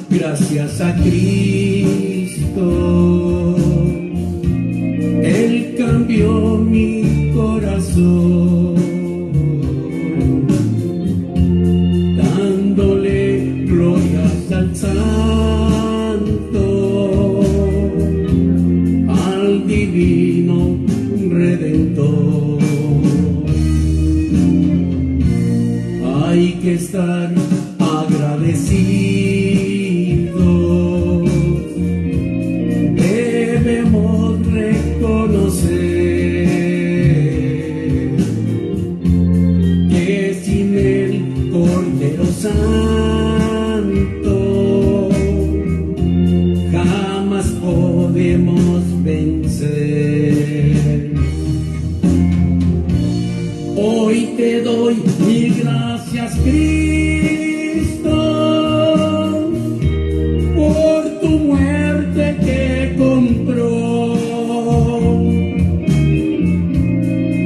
Gracias a Cristo, Él cambió mi corazón, dándole glorias al Santo, al Divino Redentor. Hay que estar agradecidos. Debemos reconocer que sin el Cordero Santo jamás podemos vencer. Hoy te doy mil gracias, Cristo, por tu muerte que compró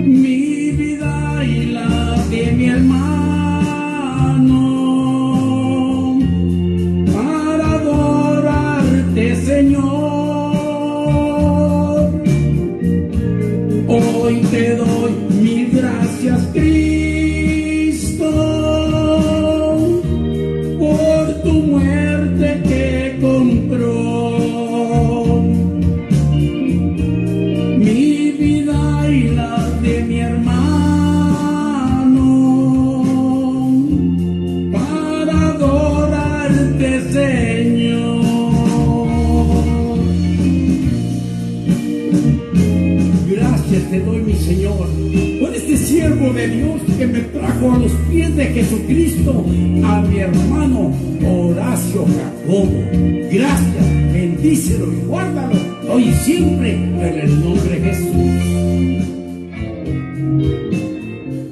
mi vida y la de mi hermano, para adorarte, Señor. Hoy te doy mil gracias, Cristo, por tu muerte que compró mi vida y la de mi hermano, para adorarte, Señor. Gracias te doy, mi Señor, por este siervo de Dios que me trajo a los pies de Jesucristo, a mi hermano Horacio Jacobo. Gracias, bendícelo y guárdalo hoy y siempre en el nombre de Jesús.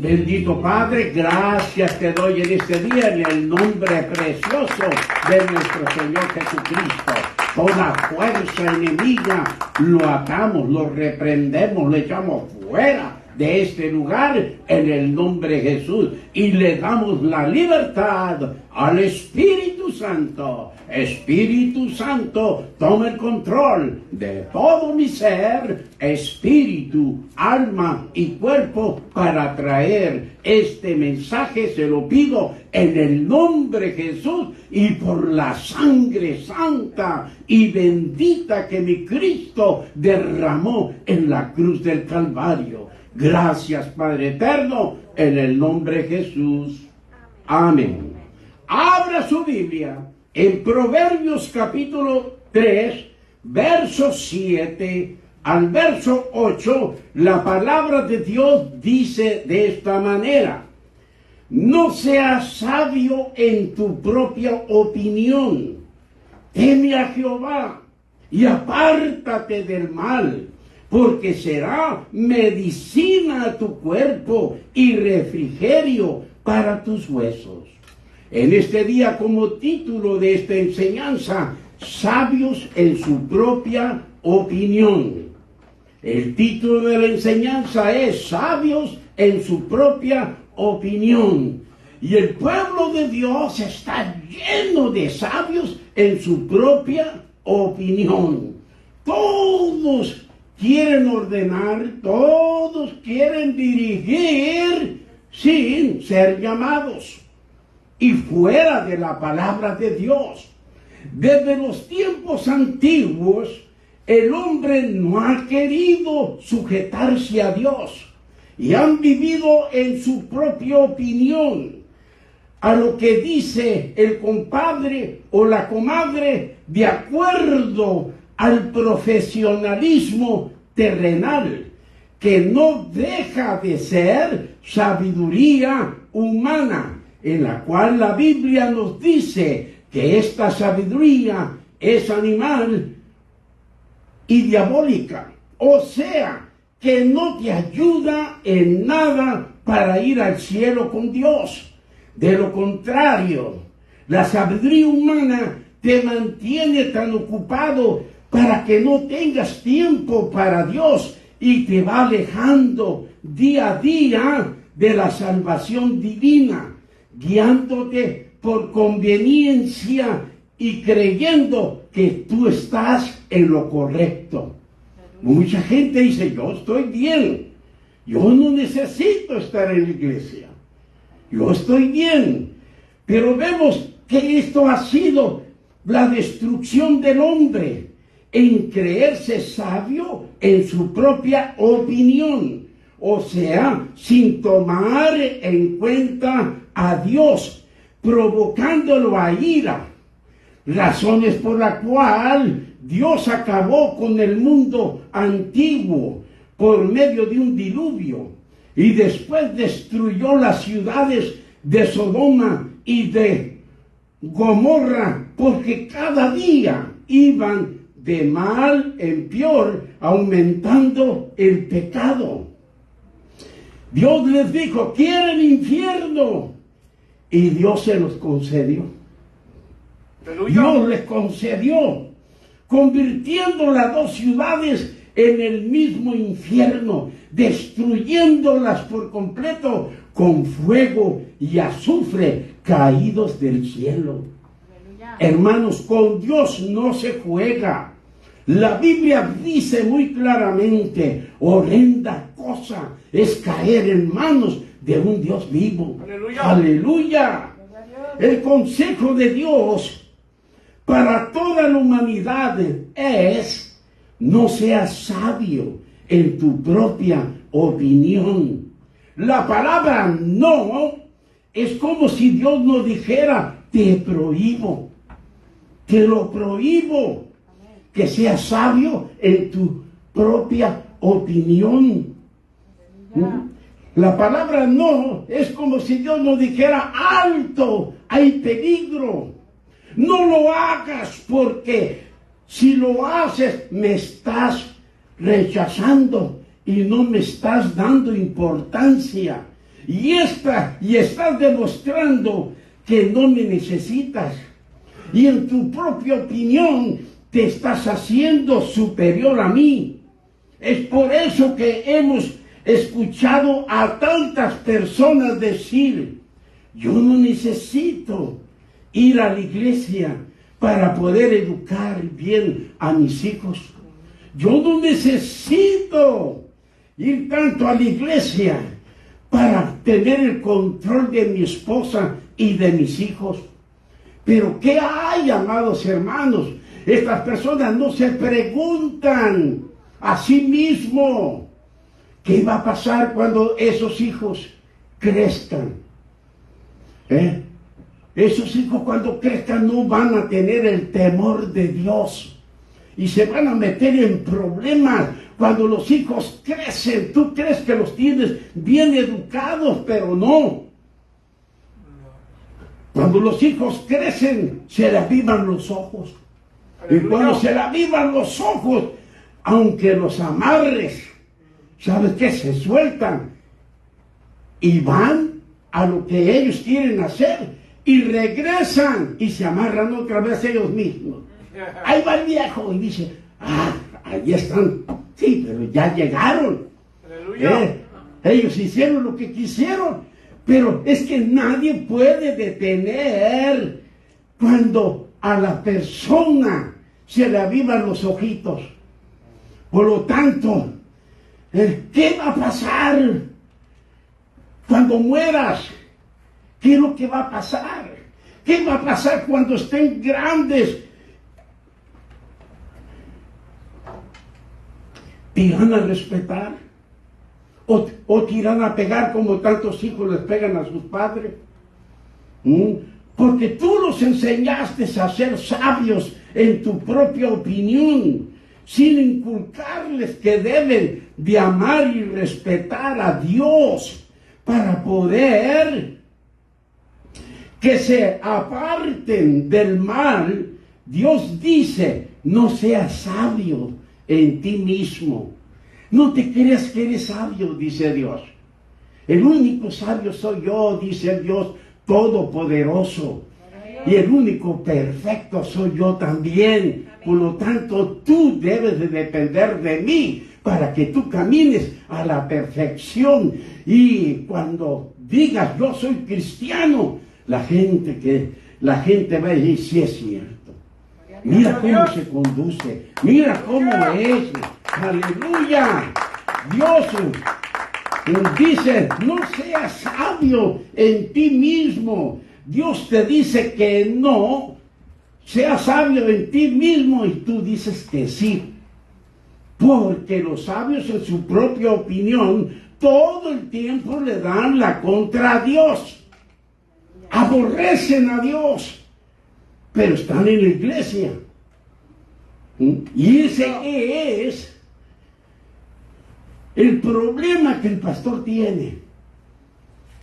Bendito Padre, gracias te doy en este día en el nombre precioso de nuestro Señor Jesucristo. Toda fuerza enemiga lo atamos, lo reprendemos, lo echamos fuera de este lugar en el nombre de Jesús y le damos la libertad al Espíritu Santo. Espíritu Santo, toma el control de todo mi ser, espíritu, alma y cuerpo, para traer este mensaje. Se lo pido en el nombre de Jesús y por la sangre santa y bendita que mi Cristo derramó en la cruz del Calvario. Gracias, Padre eterno, en el nombre de Jesús. Amén. Abra su Biblia en Proverbios capítulo 3, verso 7 al verso 8. La palabra de Dios dice de esta manera: no seas sabio en tu propia opinión. Teme a Jehová y apártate del mal, porque será medicina a tu cuerpo y refrigerio para tus huesos. En este día, como título de esta enseñanza, sabios en su propia opinión. El título de la enseñanza es sabios en su propia opinión. Y el pueblo de Dios está lleno de sabios en su propia opinión. Todos quieren ordenar, todos quieren dirigir sin ser llamados y fuera de la palabra de Dios. Desde los tiempos antiguos, el hombre no ha querido sujetarse a Dios y han vivido en su propia opinión, a lo que dice el compadre o la comadre, de acuerdo al profesionalismo terrenal, que no deja de ser sabiduría humana, en la cual la Biblia nos dice que esta sabiduría es animal y diabólica, o sea, que no te ayuda en nada para ir al cielo con Dios. De lo contrario, la sabiduría humana te mantiene tan ocupado para que no tengas tiempo para Dios y te va alejando día a día de la salvación divina, guiándote por conveniencia y creyendo que tú estás en lo correcto. Mucha gente dice, yo estoy bien, yo no necesito estar en la iglesia, yo estoy bien. Pero vemos que esto ha sido la destrucción del hombre en creerse sabio en su propia opinión, o sea, sin tomar en cuenta a Dios, provocándolo a ira. Razones por la cual Dios acabó con el mundo antiguo por medio de un diluvio y después destruyó las ciudades de Sodoma y de Gomorra, porque cada día iban de mal en peor, aumentando el pecado. Dios les dijo, ¿quieren infierno? Y Dios se los concedió. Dios les concedió, convirtiendo las dos ciudades en el mismo infierno, destruyéndolas por completo con fuego y azufre caídos del cielo. Aleluya. Hermanos, con Dios no se juega. La Biblia dice muy claramente, horrenda cosa es caer en manos de un Dios vivo. Aleluya. Aleluya. El consejo de Dios para toda la humanidad es, no seas sabio en tu propia opinión. La palabra no es como si Dios nos dijera, te prohíbo, te lo prohíbo, que seas sabio en tu propia opinión. La palabra no es como si Dios nos dijera, alto, hay peligro. No lo hagas porque si lo haces me estás rechazando y no me estás dando importancia. Y estás demostrando que no me necesitas. Y en tu propia opinión te estás haciendo superior a mí. Es por eso que hemos escuchado a tantas personas decir, yo no necesito ir a la iglesia para poder educar bien a mis hijos. Yo no necesito ir tanto a la iglesia para tener el control de mi esposa y de mis hijos. Pero ¿qué hay, amados hermanos? Estas personas no se preguntan a sí mismos qué va a pasar cuando esos hijos crezcan. Esos hijos cuando crezcan no van a tener el temor de Dios y se van a meter en problemas. Cuando los hijos crecen, tú crees que los tienes bien educados, pero no. Cuando los hijos crecen, se le avivan los ojos. Y cuando se le avivan los ojos, aunque los amarres, ¿sabes qué? Se sueltan y van a lo que ellos quieren hacer y regresan y se amarran otra vez ellos mismos. Ahí va el viejo y dice, ahí están. Sí, pero ya llegaron. Ellos hicieron lo que quisieron, pero es que nadie puede detener cuando a la persona se le avivan los ojitos. Por lo tanto, ¿qué va a pasar cuando mueras? ¿Qué es lo que va a pasar? ¿Qué va a pasar cuando estén grandes? ¿Te irán a respetar? ¿O te irán a pegar como tantos hijos les pegan a sus padres? Porque tú los enseñaste a ser sabios en tu propia opinión, sin inculcarles que deben de amar y respetar a Dios para poder que se aparten del mal. Dios dice, no seas sabio en ti mismo. No te creas que eres sabio, dice Dios. El único sabio soy yo, dice Dios. todopoderoso. Y el único perfecto soy yo también. Por lo tanto, tú debes de depender de mí para que tú camines a la perfección. Y cuando digas yo soy cristiano, la gente va a decir, sí es cierto. Mira cómo se conduce, mira cómo es. Aleluya. Dios dice, no seas sabio en ti mismo. Dios te dice que no, seas sabio en ti mismo, y tú dices que sí. Porque los sabios en su propia opinión todo el tiempo le dan la contra a Dios. Aborrecen a Dios, pero están en la iglesia. Y ese es el problema que el pastor tiene.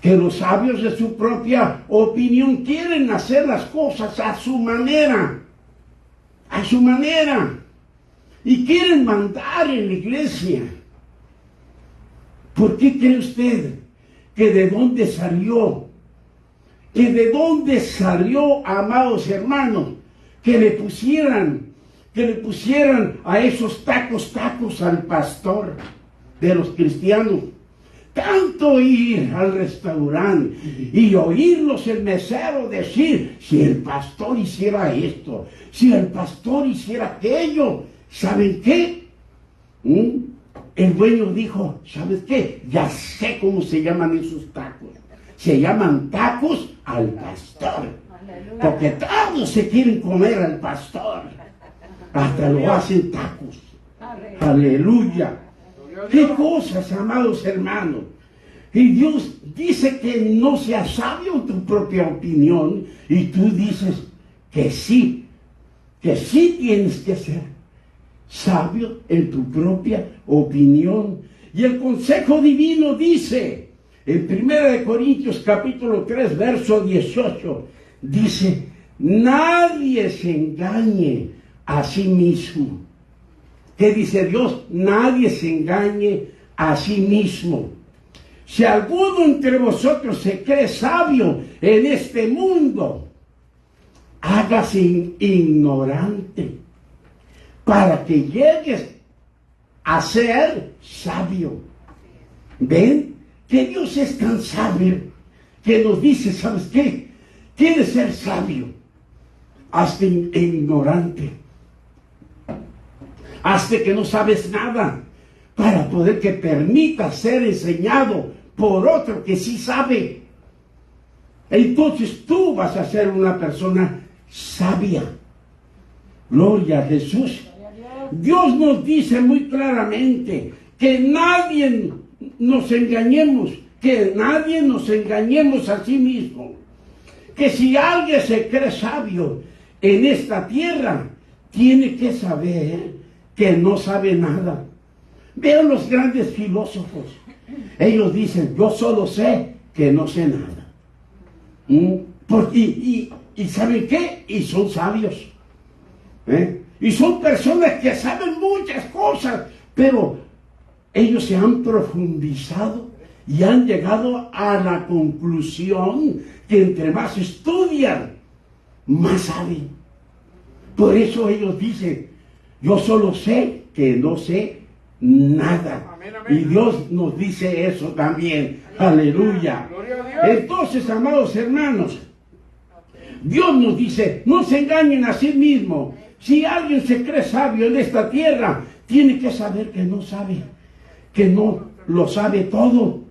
Que los sabios de su propia opinión quieren hacer las cosas a su manera. A su manera. Y quieren mandar en la iglesia. ¿Por qué cree usted que de dónde salió? Que de dónde salió, amados hermanos, que le pusieran a esos tacos al pastor de los cristianos. Tanto ir al restaurante y oírlos el mesero decir, si el pastor hiciera esto, si el pastor hiciera aquello, ¿saben qué? El dueño dijo, ¿sabes qué? Ya sé cómo se llaman esos tacos. Se llaman tacos al pastor. Porque todos se quieren comer al pastor. Hasta lo hacen tacos. Aleluya. ¿Qué cosas, amados hermanos? Y Dios dice que no seas sabio en tu propia opinión, y tú dices que sí tienes que ser sabio en tu propia opinión. Y el consejo divino dice, en 1 Corintios capítulo 3, verso 18, dice, nadie se engañe a sí mismo. ¿Qué dice Dios? Nadie se engañe a sí mismo. Si alguno entre vosotros se cree sabio en este mundo, hágase ignorante para que llegues a ser sabio. ¿Ven? Que Dios es tan sabio que nos dice, ¿sabes qué? Quieres ser sabio, hazte ignorante. Hazte que no sabes nada, para poder que permita ser enseñado por otro que sí sabe. Entonces tú vas a ser una persona sabia. Gloria a Jesús. Dios nos dice muy claramente que nadie nos engañemos a sí mismo. Que si alguien se cree sabio en esta tierra, tiene que saber que no sabe nada. Vean los grandes filósofos. Ellos dicen, yo solo sé que no sé nada. ¿Y saben qué? Y son sabios. Y son personas que saben muchas cosas, pero ellos se han profundizado y han llegado a la conclusión que entre más estudian, más saben. Por eso ellos dicen, yo solo sé que no sé nada. Amén, amén. Y Dios nos dice eso también. Aleluya. Entonces, amados hermanos, Dios nos dice, no se engañen a sí mismos. Si alguien se cree sabio en esta tierra, tiene que saber que no sabe, que no lo sabe todo.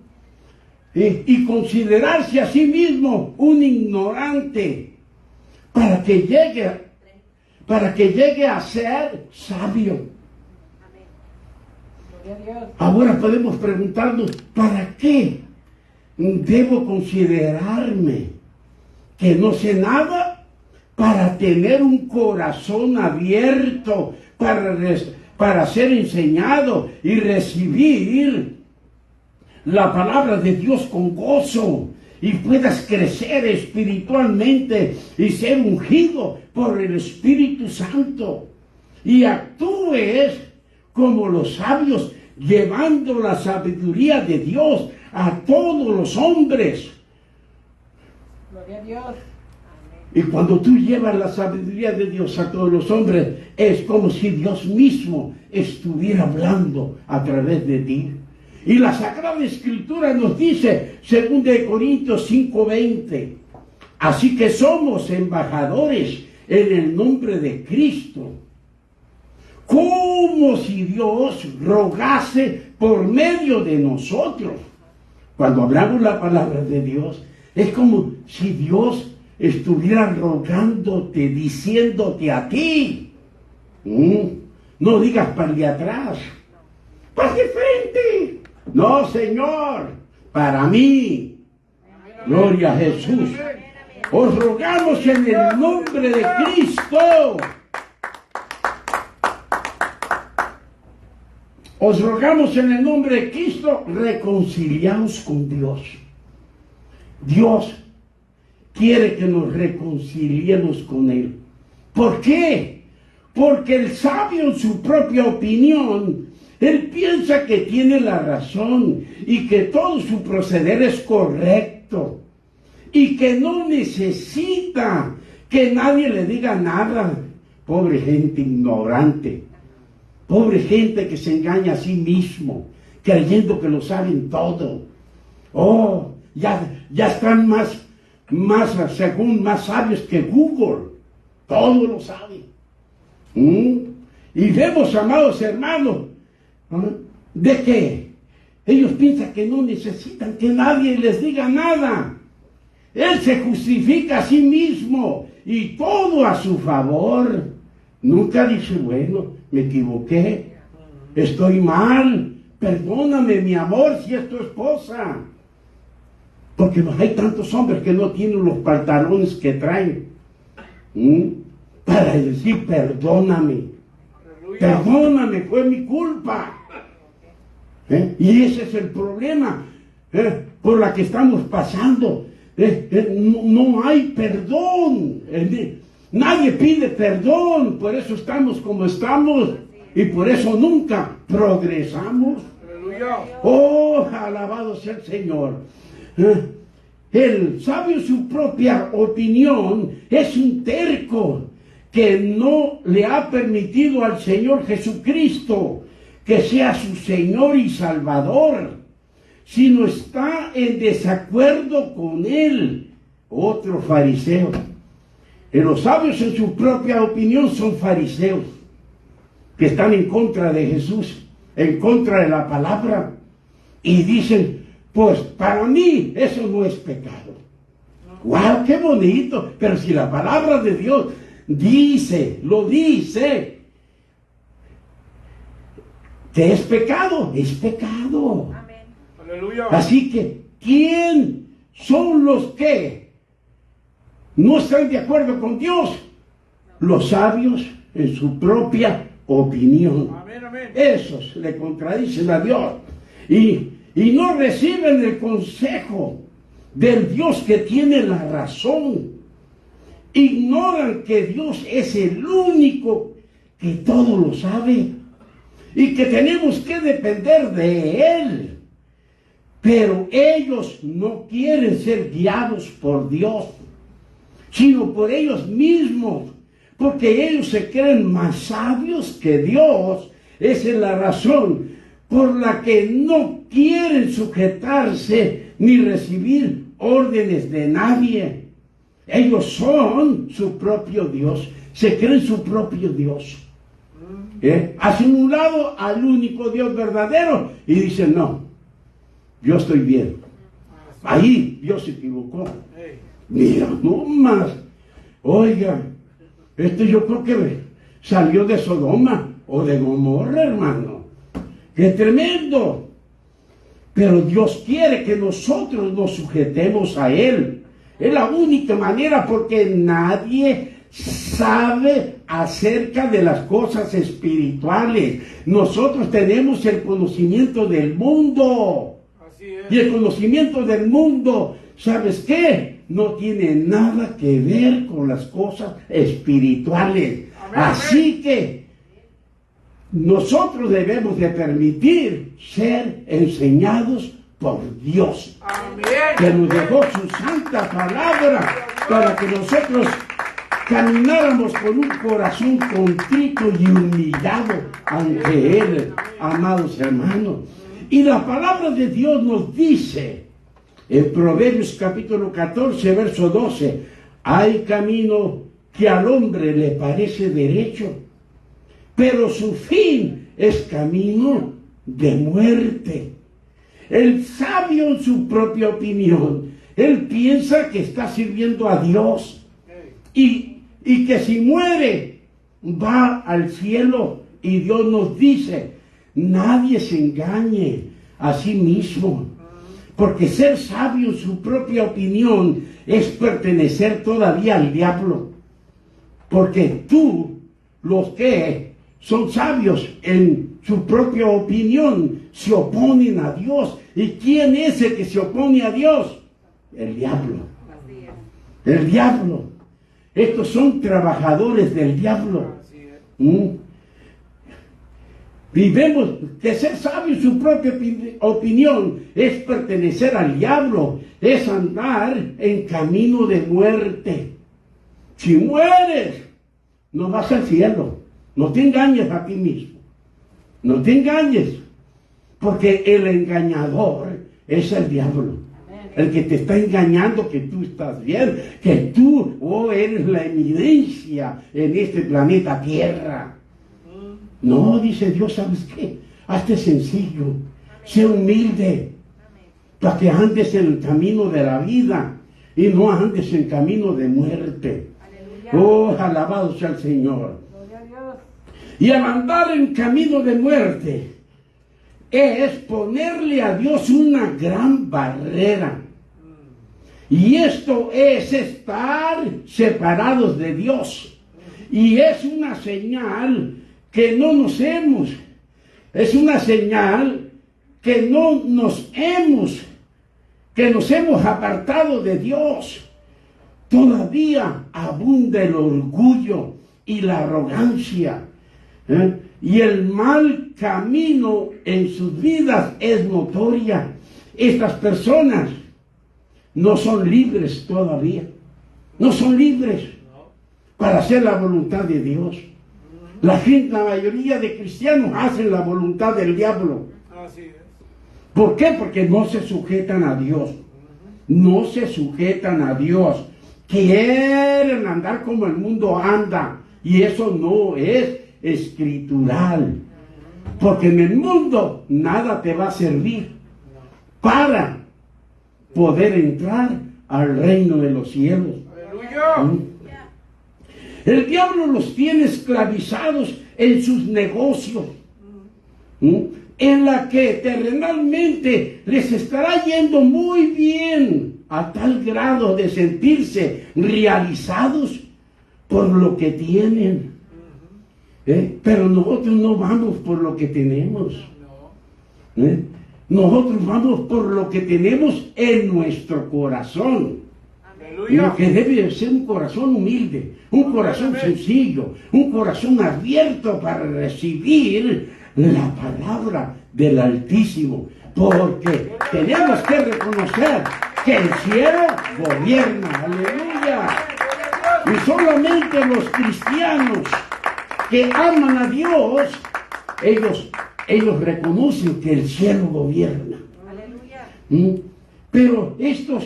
Y considerarse a sí mismo un ignorante para que llegue a ser sabio. Ahora podemos preguntarnos, ¿para qué debo considerarme que no sé nada? Para tener un corazón abierto, para ser enseñado y recibir la palabra de Dios con gozo, y puedas crecer espiritualmente y ser ungido por el Espíritu Santo, y actúes como los sabios, llevando la sabiduría de Dios a todos los hombres. Gloria a Dios. Y cuando tú llevas la sabiduría de Dios a todos los hombres, es como si Dios mismo estuviera hablando a través de ti. Y la Sagrada Escritura nos dice, 2 Corintios 5:20, así que somos embajadores en el nombre de Cristo, como si Dios rogase por medio de nosotros. Cuando hablamos la palabra de Dios, es como si Dios estuviera rogándote, diciéndote a ti. No digas para de atrás, para de frente. No, Señor, para mí. Gloria a Jesús. Os rogamos en el nombre de Cristo. Os rogamos en el nombre de Cristo, reconciliaos con Dios. Dios quiere que nos reconciliemos con Él. ¿Por qué? Porque el sabio, en su propia opinión, él piensa que tiene la razón y que todo su proceder es correcto y que no necesita que nadie le diga nada. Pobre gente ignorante, pobre gente que se engaña a sí mismo, creyendo que lo saben todo. Oh, ya están más sabios que Google. Todo lo saben. Y vemos, amados hermanos, de que ellos piensan que no necesitan que nadie les diga nada. Él se justifica a sí mismo y todo a su favor. Nunca dice, bueno, me equivoqué, estoy mal, perdóname, mi amor, si es tu esposa. Porque hay tantos hombres que no tienen los pantalones que traen para decir perdóname. Perdóname, fue mi culpa. Y ese es el problema por la que estamos pasando. No hay perdón. Nadie pide perdón. Por eso estamos como estamos. Y por eso nunca progresamos. Oh, alabado sea el Señor. El sabio, su propia opinión, es un terco que no le ha permitido al Señor Jesucristo que sea su Señor y Salvador, sino está en desacuerdo con Él. Otro fariseo. Los sabios, en su propia opinión, son fariseos que están en contra de Jesús, en contra de la palabra, y dicen, pues para mí eso no es pecado. ¡Wow! ¡Qué bonito! Pero si la palabra de Dios lo dice, que es pecado, es pecado. Amén. Aleluya. Así que, ¿quién son los que no están de acuerdo con Dios? Los sabios en su propia opinión. Amén, amén. Esos le contradicen a Dios y no reciben el consejo del Dios que tiene la razón. Ignoran que Dios es el único que todo lo sabe y que tenemos que depender de Él. Pero ellos no quieren ser guiados por Dios, sino por ellos mismos, porque ellos se creen más sabios que Dios. Esa es la razón por la que no quieren sujetarse ni recibir órdenes de nadie. Ellos son su propio Dios, se creen su propio Dios. Hacen un lado al único Dios verdadero y dicen, no, yo estoy bien. Ahí Dios se equivocó. Mira, no más. Oiga, yo creo que salió de Sodoma o de Gomorra, hermano. ¡Qué tremendo! Pero Dios quiere que nosotros nos sujetemos a Él. Es la única manera, porque nadie sabe acerca de las cosas espirituales. Nosotros tenemos el conocimiento del mundo. Así es. Y el conocimiento del mundo, ¿sabes qué? No tiene nada que ver con las cosas espirituales. Amén, Así que nosotros debemos de permitir ser enseñados por Dios, Amén. que nos dejó su santa palabra para que nosotros camináramos con un corazón contrito y humillado ante Él, amados hermanos. Y la palabra de Dios nos dice en Proverbios capítulo 14, verso 12, hay camino que al hombre le parece derecho, pero su fin es camino de muerte. El sabio, en su propia opinión, él piensa que está sirviendo a Dios y que si muere va al cielo. Y Dios nos dice, nadie se engañe a sí mismo, porque ser sabio en su propia opinión es pertenecer todavía al diablo. Porque los que son sabios en su propia opinión se oponen a Dios. ¿Y quién es el que se opone a Dios? El diablo. El diablo. Estos son trabajadores del diablo. Y vemos que ser sabio en su propia opinión es pertenecer al diablo, es andar en camino de muerte. Si mueres, no vas al cielo. No te engañes a ti mismo. No te engañes. Porque el engañador es el diablo. El que te está engañando que tú estás bien, que tú eres la eminencia en este planeta Tierra. No, dice Dios, ¿sabes qué? Hazte sencillo, sé humilde, para que andes en el camino de la vida y no andes en camino de muerte. Oh, alabado sea el Señor. Y al andar en camino de muerte es ponerle a Dios una gran barrera. Y esto es estar separados de Dios. Y es una señal que no nos hemos. Es una señal que nos hemos apartado de Dios. Todavía abunda el orgullo y la arrogancia. Y el mal camino en sus vidas es notoria. Estas personas no son libres todavía. No son libres para hacer la voluntad de Dios. La mayoría de cristianos hacen la voluntad del diablo. Así es. ¿Por qué? Porque no se sujetan a Dios. No se sujetan a Dios. Quieren andar como el mundo anda. Y eso no es escritural. Porque en el mundo nada te va a servir para poder entrar al reino de los cielos. Aleluya. El diablo los tiene esclavizados en sus negocios, en la que terrenalmente les estará yendo muy bien, a tal grado de sentirse realizados por lo que tienen. Pero nosotros no vamos por lo que tenemos. Nosotros vamos por lo que tenemos en nuestro corazón. Lo que debe ser un corazón humilde, un corazón sencillo, un corazón abierto para recibir la palabra del Altísimo. Porque tenemos que reconocer que el cielo gobierna. Aleluya. Y solamente los cristianos que aman a Dios, ellos reconocen que el cielo gobierna. Aleluya. Pero estos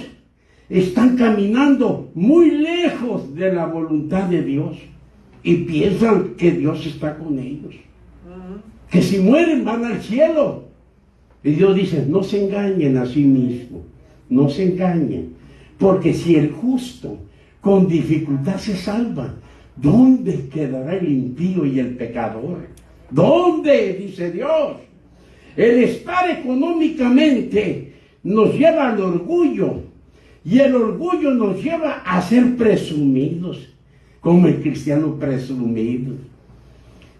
están caminando muy lejos de la voluntad de Dios y piensan que Dios está con ellos. Que si mueren van al cielo. Y Dios dice, no se engañen a sí mismos, no se engañen. Porque si el justo con dificultad se salva, ¿dónde quedará el impío y el pecador? ¿Dónde? Dice Dios. El estar económicamente nos lleva al orgullo. Y el orgullo nos lleva a ser presumidos, como el cristiano presumido.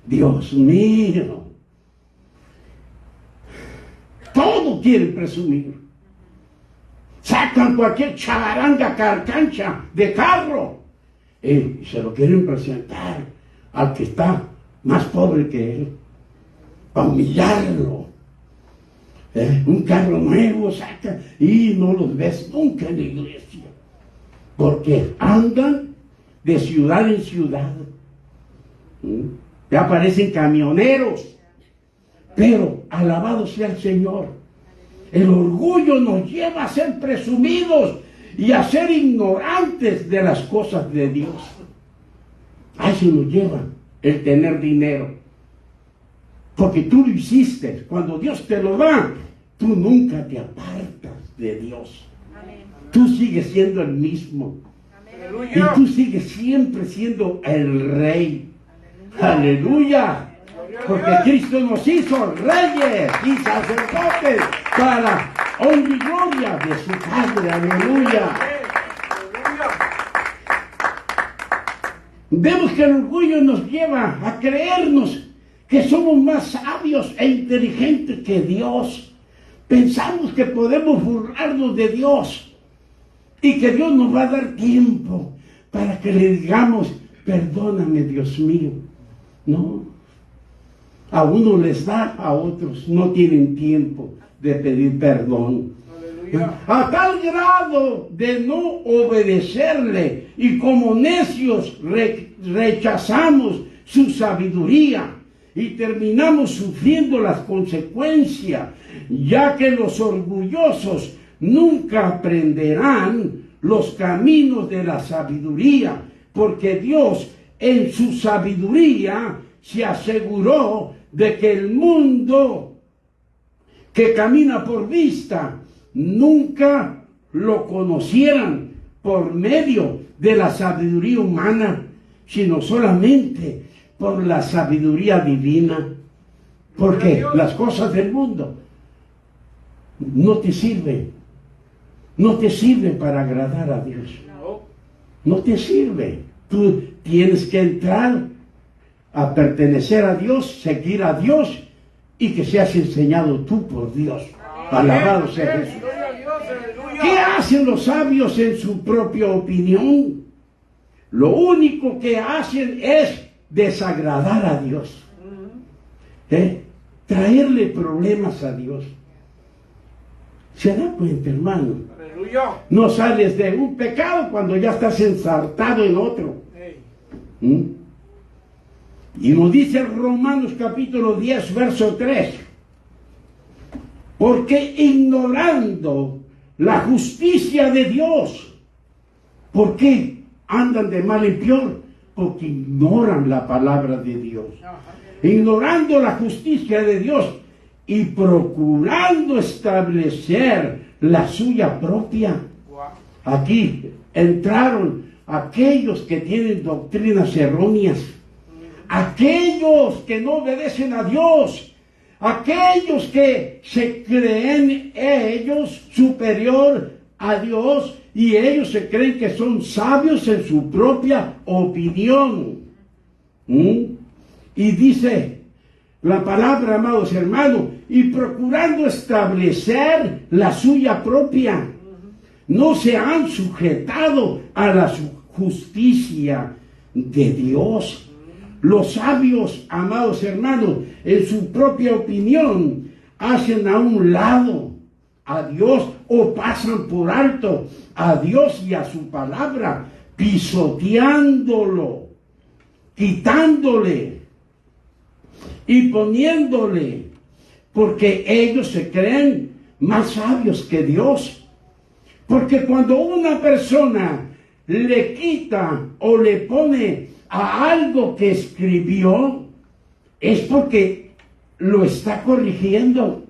Dios mío. Todo quieren presumir. Sacan cualquier chavaranga, carcancha de carro. Y se lo quieren presentar al que está más pobre que él. Para humillarlo. Un carro nuevo saca y no los ves nunca en la iglesia. Porque andan de ciudad en ciudad. Ya parecen camioneros. Pero alabado sea el Señor. El orgullo nos lleva a ser presumidos y a ser ignorantes de las cosas de Dios. A eso nos lleva el tener dinero. Porque tú lo hiciste. Cuando Dios te lo da, tú nunca te apartas de Dios. Amén. Tú sigues siendo el mismo. Amén. Y tú sigues siempre siendo el rey. Aleluya. Porque Cristo nos hizo reyes y sacerdotes para honra y gloria de su Padre. Aleluya. Vemos que el orgullo nos lleva a creernos que somos más sabios e inteligentes que Dios. Pensamos que podemos burlarnos de Dios y que Dios nos va a dar tiempo para que le digamos, perdóname, Dios mío. No. A unos les da, a otros no tienen tiempo de pedir perdón. Aleluya. A tal grado de no obedecerle y como necios rechazamos su sabiduría y terminamos sufriendo las consecuencias, ya que los orgullosos nunca aprenderán los caminos de la sabiduría, porque Dios en su sabiduría se aseguró de que el mundo que camina por vista nunca lo conocieran por medio de la sabiduría humana, sino solamente por la sabiduría divina. Porque las cosas del mundo no te sirven para agradar a Dios. No te sirve. Tú tienes que entrar a pertenecer a Dios, seguir a Dios y que seas enseñado tú por Dios. Alabado sea Jesús. ¿Qué hacen los sabios en su propia opinión? Lo único que hacen es desagradar a Dios. Traerle problemas a Dios. ¿Se da cuenta, hermano? No sales de un pecado cuando ya estás ensartado en otro. Y nos dice Romanos capítulo 10, verso 3. Porque ignorando la justicia de Dios. ¿Por qué andan de mal en peor? Porque ignoran la palabra de Dios. Ignorando la justicia de Dios y procurando establecer la suya propia. Aquí entraron aquellos que tienen doctrinas erróneas, aquellos que no obedecen a Dios, aquellos que se creen ellos superior a Dios y ellos se creen que son sabios en su propia opinión. Y dice la palabra, amados hermanos, y procurando establecer la suya propia, no se han sujetado a la justicia de Dios. Los sabios, amados hermanos, en su propia opinión, hacen a un lado a Dios o pasan por alto a Dios y a su palabra, pisoteándolo, quitándole y poniéndole, porque ellos se creen más sabios que Dios. Porque cuando una persona le quita o le pone a algo que escribió, es porque lo está corrigiendo.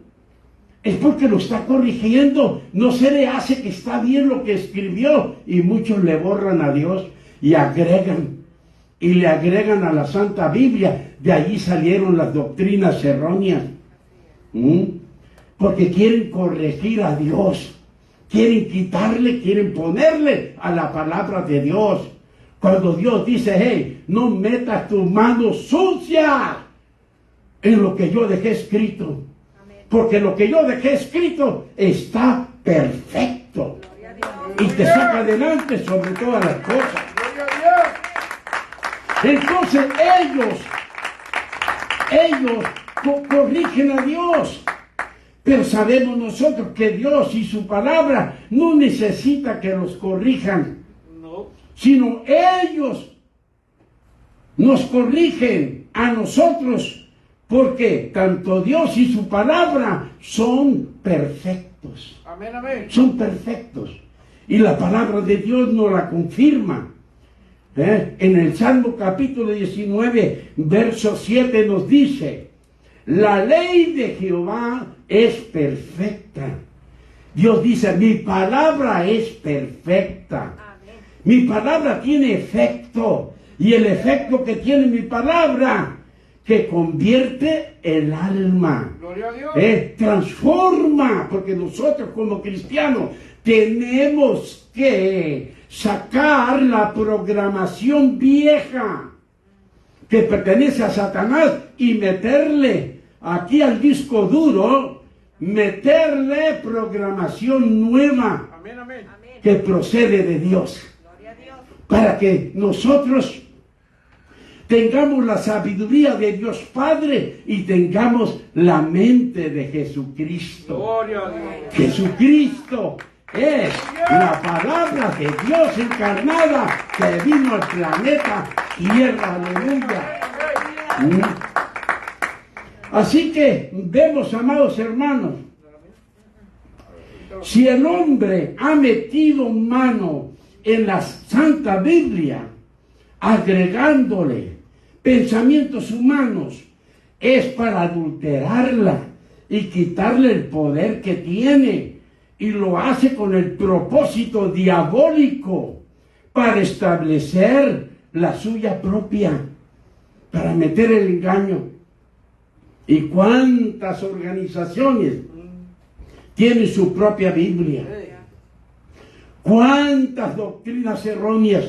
Es porque lo está corrigiendo. No se le hace que está bien lo que escribió. Y muchos le borran a Dios y agregan. Y le agregan a la Santa Biblia. De allí salieron las doctrinas erróneas. Porque quieren corregir a Dios. Quieren quitarle, quieren ponerle a la palabra de Dios. Cuando Dios dice, hey, no metas tu mano sucia en lo que yo dejé escrito. Porque lo que yo dejé escrito está perfecto. Y te saca adelante sobre todas las cosas. Entonces ellos corrigen a Dios. Pero sabemos nosotros que Dios y su palabra no necesita que los corrijan, sino ellos nos corrigen a nosotros, porque tanto Dios y su palabra son perfectos. Amén, amén. Son perfectos. Y la palabra de Dios nos la confirma. En el Salmo capítulo 19, verso 7 nos dice: la ley de Jehová es perfecta. Dios dice: mi palabra es perfecta. Mi palabra tiene efecto. Y el efecto que tiene mi palabra, que convierte el alma. Gloria a Dios. Transforma. Porque nosotros como cristianos tenemos que sacar la programación vieja que pertenece a Satanás y meterle aquí al disco duro, meterle programación nueva. Amén, amén. Que procede de Dios. Para que nosotros tengamos la sabiduría de Dios Padre y tengamos la mente de Jesucristo. Gloria a Dios. Jesucristo es la palabra de Dios encarnada que vino al planeta Tierra. Aleluya. Así que vemos, amados hermanos, si el hombre ha metido mano en la Santa Biblia, agregándole pensamientos humanos, es para adulterarla y quitarle el poder que tiene, y lo hace con el propósito diabólico para establecer la suya propia, para meter el engaño. ¿Y cuántas organizaciones tienen su propia Biblia? ¿Cuántas doctrinas erróneas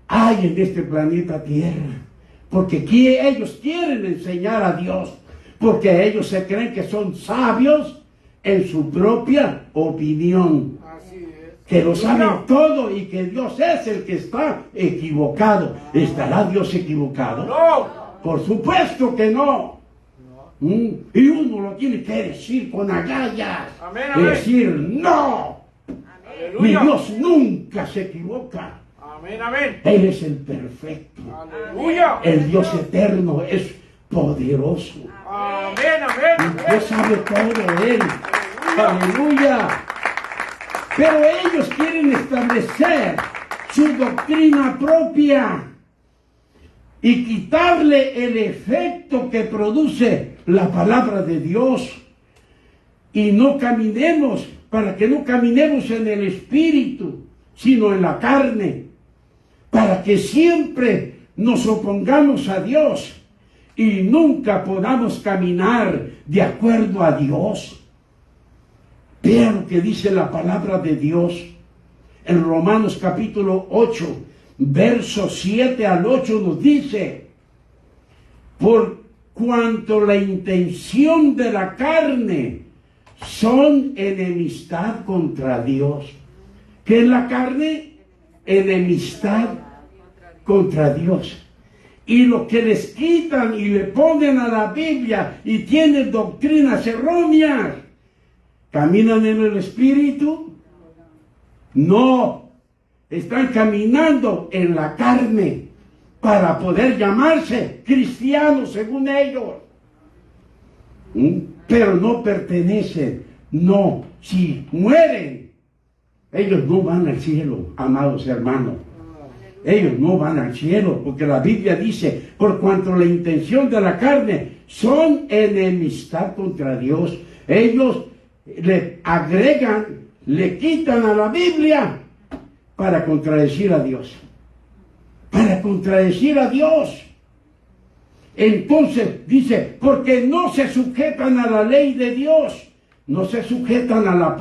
hay en este planeta Tierra? Porque ellos quieren enseñar a Dios, porque ellos se creen que son sabios en su propia opinión. Así es. Que lo saben todo y que Dios es el que está equivocado. ¿Estará Dios equivocado? No. Por supuesto que no. Y uno lo tiene que decir con agallas. Amén, amén. Decir no. Mi Aleluya. Dios nunca se equivoca. Amén, amén. Él es el perfecto. Aleluya. El Dios eterno es poderoso. Amén, amén. Dios sabe todo Él. Aleluya. Pero ellos quieren establecer su doctrina propia y quitarle el efecto que produce la palabra de Dios. Y no caminemos, para que no caminemos en el espíritu, sino en la carne, para que siempre nos opongamos a Dios y nunca podamos caminar de acuerdo a Dios. Vea lo que dice la palabra de Dios en Romanos capítulo 8, versos 7 al 8 nos dice: por cuanto la intención de la carne son enemistad contra Dios. ¿Qué es la carne? Enemistad contra Dios. Y lo que les quitan y le ponen a la Biblia y tienen doctrinas erróneas, ¿caminan en el Espíritu? No, están caminando en la carne para poder llamarse cristianos según ellos. Pero no pertenecen, no, si mueren, ellos no van al cielo, amados hermanos. Ellos no van al cielo, porque la Biblia dice: por cuanto la intención de la carne son enemistad contra Dios. Ellos le agregan, le quitan a la Biblia para contradecir a Dios. Para contradecir a Dios. Entonces dice: porque no se sujetan a la ley de Dios, no se sujetan a la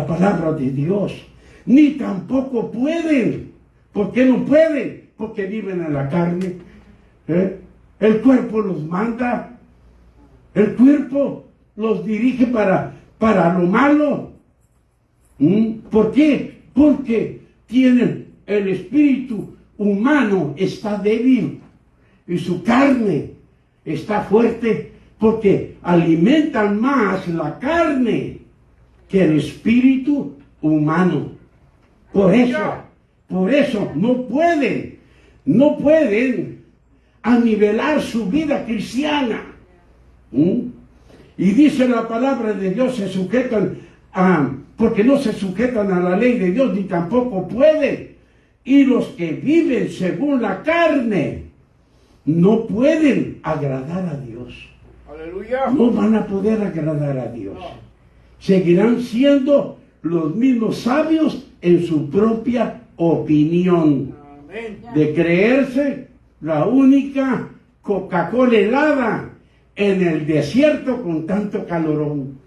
palabra de Dios, ni tampoco pueden. ¿Por qué no pueden? Porque viven en la carne. El cuerpo los manda, el cuerpo los dirige para lo malo. ¿Por qué? Porque tienen el espíritu humano, está débil, y su carne está fuerte, porque alimentan más la carne que el espíritu humano. Por eso no pueden anivelar su vida cristiana. Y dice la palabra de Dios, se sujetan porque no se sujetan a la ley de Dios, ni tampoco pueden. Y los que viven según la carne no pueden agradar a Dios. Aleluya. No van a poder agradar a Dios. Seguirán siendo los mismos sabios en su propia opinión. Amén. De creerse la única Coca-Cola helada en el desierto con tanto calorón.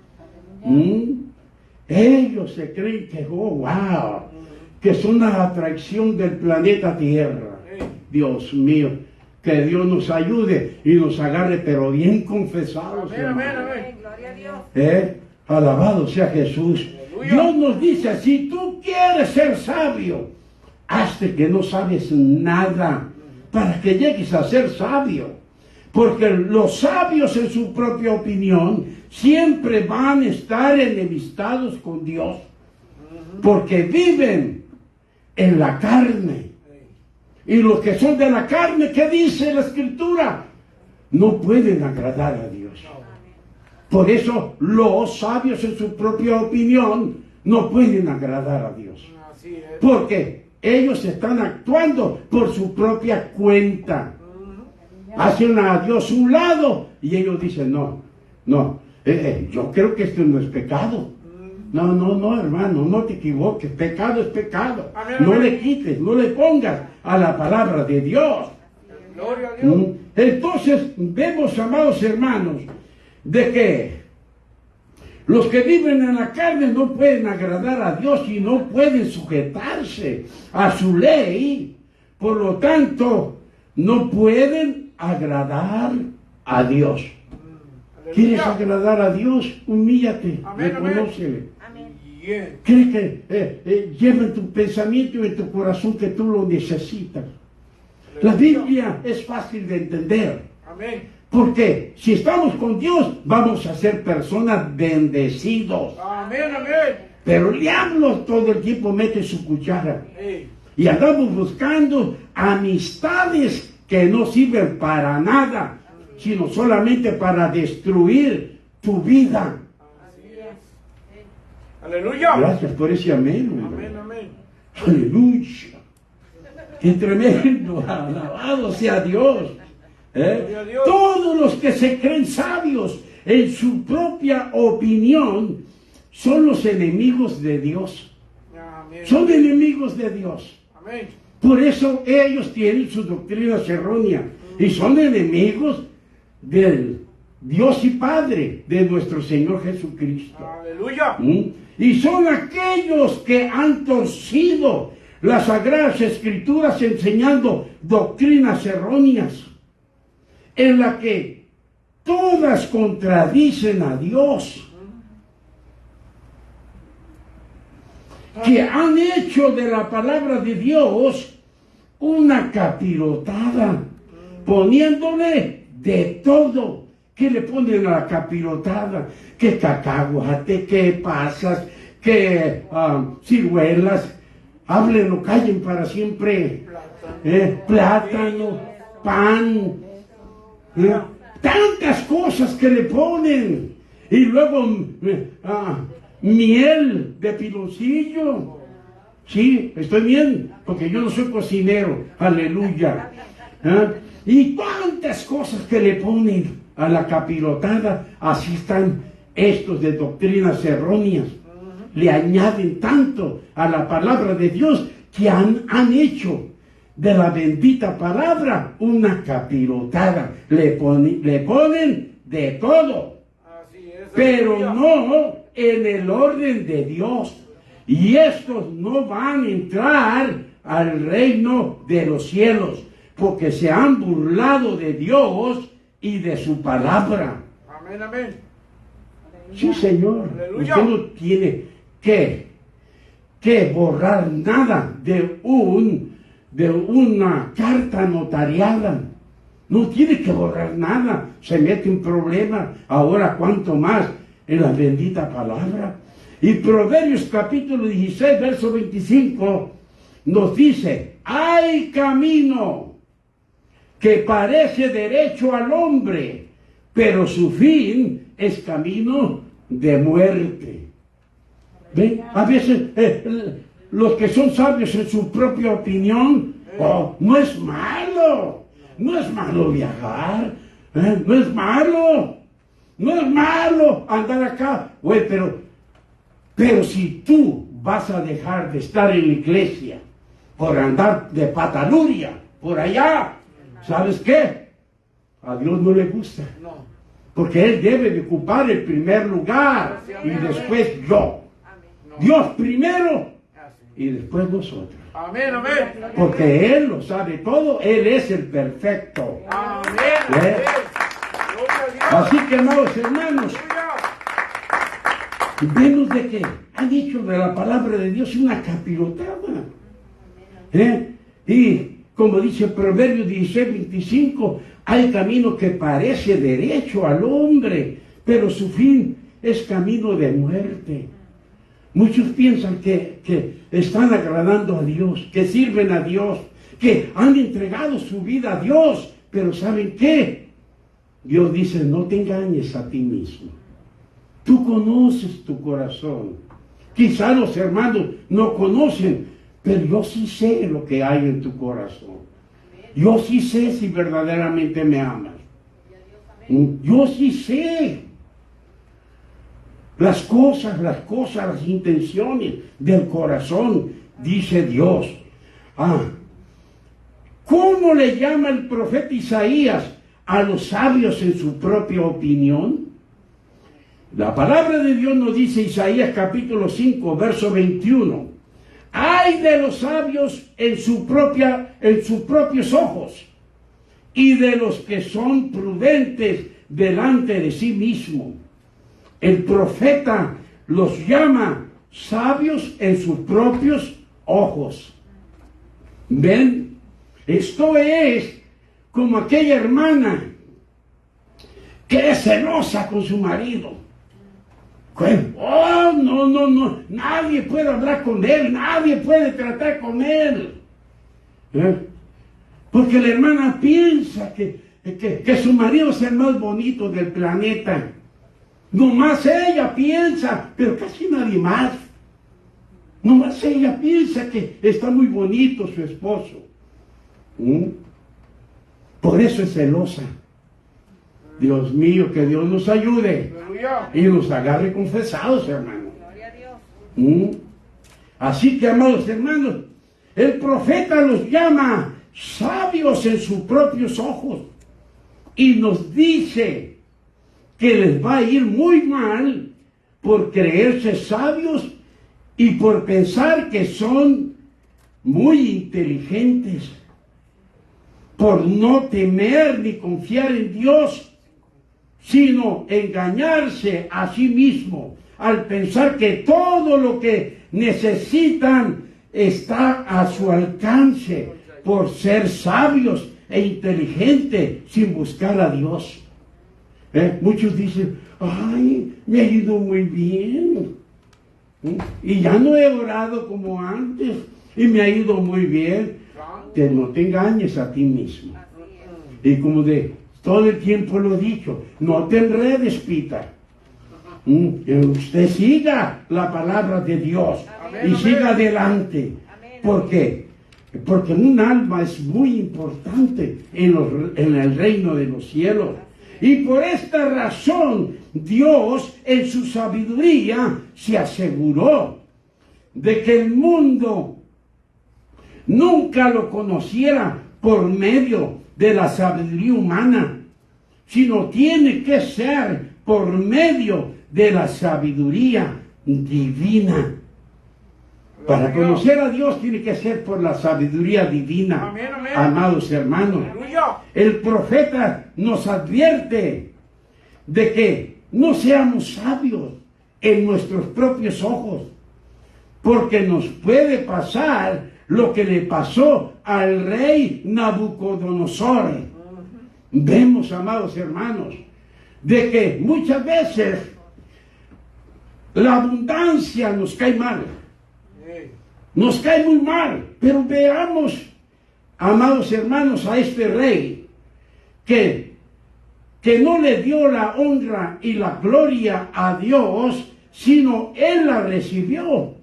Ellos se creen que, wow, que son la atracción del planeta Tierra. Dios mío, que Dios nos ayude y nos agarre, pero bien confesados. Amén. Gloria a Dios. Alabado sea Jesús. Aleluya. Dios nos dice, si tú quieres ser sabio, hazte que no sabes nada para que llegues a ser sabio. Porque los sabios en su propia opinión siempre van a estar enemistados con Dios. Porque viven en la carne. Y los que son de la carne, ¿qué dice la Escritura? No pueden agradar a Dios. Por eso los sabios en su propia opinión no pueden agradar a Dios. Así es. Porque ellos están actuando por su propia cuenta. Hacen a Dios un lado y ellos dicen, no, yo creo que esto no es pecado. No, hermano, no te equivoques, pecado es pecado. Amén, no amén. le quites, no le pongas a la palabra de Dios. Gloria a Dios. Entonces vemos, amados hermanos, de que los que viven en la carne no pueden agradar a Dios y no pueden sujetarse a su ley. Por lo tanto, no pueden agradar a Dios. ¿Quieres agradar a Dios? Humíllate, Amén, reconócele. Amén. Bien. Cree que lleva en tu pensamiento y en tu corazón que tú lo necesitas. La Biblia es fácil de entender. Amén. Porque si estamos con Dios, vamos a ser personas bendecidos. Amén. Pero el diablo todo el tiempo mete su cuchara. Ey. Y andamos buscando amistades que no sirven para nada, sino solamente para destruir tu vida. Así es. Aleluya. Gracias por ese amén. Amén. Aleluya. Qué tremendo. Alabado sea Dios. Gloria a Dios. Todos los que se creen sabios en su propia opinión son los enemigos de Dios. Amén. Son enemigos de Dios. Amén. Por eso ellos tienen sus doctrinas erróneas y son enemigos del Dios y Padre de nuestro Señor Jesucristo. Aleluya. Y son aquellos que han torcido las Sagradas Escrituras enseñando doctrinas erróneas en la que todas contradicen a Dios, que han hecho de la palabra de Dios una capirotada, poniéndole de todo. ¿Qué le ponen a la capirotada? Que cacahuate, que pasas, que ciruelas, hablen o callen para siempre, plátano, pan, tantas cosas que le ponen. Y luego miel de piloncillo. Sí, estoy bien, porque yo no soy cocinero. Aleluya. Y tantas cosas que le ponen a la capirotada. Así están estos de doctrinas erróneas. Le añaden tanto a la palabra de Dios que han hecho de la bendita palabra una capirotada. Le ponen de todo. Así es. Pero Aleluya. no en el orden de Dios. Y estos no van a entrar al reino de los cielos, porque se han burlado de Dios y de su palabra. Amén. Sí, Señor. Aleluya. Usted no tiene que borrar nada de una carta notariada. No tiene que borrar nada. Se mete un problema. Ahora, ¿cuánto más en la bendita palabra? Y Proverbios capítulo 16, verso 25, nos dice, hay camino que parece derecho al hombre, pero su fin es camino de muerte. ¿Ven? A veces los que son sabios en su propia opinión, no es malo. No es malo viajar, no es malo andar acá. Güey, pero si tú vas a dejar de estar en la iglesia por andar de pataluria por allá, ¿sabes qué? A Dios no le gusta. Porque Él debe de ocupar el primer lugar y después yo. Dios primero y después nosotros. Amén, amén. Porque Él lo sabe todo, Él es el perfecto. Amén. Así que, amados hermanos, vemos de que han dicho de la palabra de Dios una capirotada. Y como dice Proverbios 16, 25, hay camino que parece derecho al hombre, pero su fin es camino de muerte. Muchos piensan que están agradando a Dios, que sirven a Dios, que han entregado su vida a Dios, pero ¿saben qué? Dios dice, no te engañes a ti mismo. Tú conoces tu corazón. Quizá los hermanos no conocen, pero yo sí sé lo que hay en tu corazón. Yo sí sé si verdaderamente me amas. Yo sí sé las cosas, las intenciones del corazón, dice Dios. ¿Cómo le llama el profeta Isaías a los sabios en su propia opinión? La palabra de Dios nos dice, Isaías capítulo 5, verso 21. Ay de los sabios en sus propios ojos, y de los que son prudentes delante de sí mismo. El profeta los llama sabios en sus propios ojos. ¿Ven? Esto es como aquella hermana que es celosa con su marido. No, nadie puede hablar con él, nadie puede tratar con él. Porque la hermana piensa que su marido es el más bonito del planeta. Nomás ella piensa, pero casi nadie más. Nomás ella piensa que está muy bonito su esposo. Por eso es celosa. Dios mío, que Dios nos ayude y nos agarre confesados, hermanos. Así que, amados hermanos, el profeta los llama sabios en sus propios ojos y nos dice que les va a ir muy mal por creerse sabios y por pensar que son muy inteligentes, por no temer ni confiar en Dios, sino engañarse a sí mismo al pensar que todo lo que necesitan está a su alcance por ser sabios e inteligentes sin buscar a Dios. Muchos dicen, ay, me ha ido muy bien. Y ya no he orado como antes y me ha ido muy bien. No te engañes a ti mismo. Y como todo el tiempo lo he dicho, no te enredes, Pita. Usted siga la palabra de Dios y siga adelante. ¿Por qué? Porque un alma es muy importante en el reino de los cielos. Y por esta razón, Dios en su sabiduría se aseguró de que el mundo nunca lo conociera por medio de la sabiduría humana, sino tiene que ser por medio de la sabiduría divina. Para conocer a Dios tiene que ser por la sabiduría divina. Amén, amén. Amados hermanos, el profeta nos advierte de que no seamos sabios en nuestros propios ojos, porque nos puede pasar lo que le pasó al rey Nabucodonosor, vemos, amados hermanos, de que muchas veces la abundancia nos cae mal. Nos cae muy mal. Pero veamos, amados hermanos, a este rey que no le dio la honra y la gloria a Dios, sino él la recibió,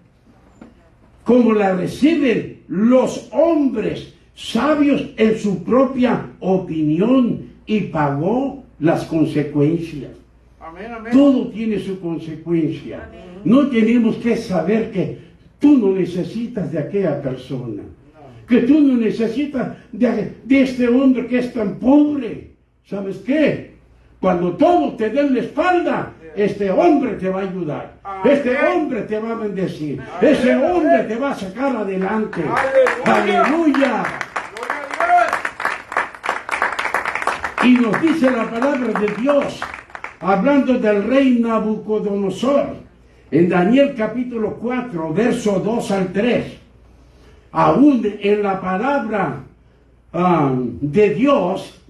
como la reciben los hombres sabios en su propia opinión, y pagó las consecuencias. Amén, amén. Todo tiene su consecuencia. Amén. No tenemos que saber que tú no necesitas de aquella persona, que tú no necesitas de este hombre que es tan pobre. ¿Sabes qué? Cuando todos te den la espalda, este hombre te va a ayudar. Amén. Este hombre te va a bendecir. Amén. Ese hombre te va a sacar adelante. ¡Aleluya! ¡Aleluya! Y nos dice la palabra de Dios, hablando del rey Nabucodonosor, en Daniel capítulo 4, verso 2 al 3. Aún en la palabra de Dios,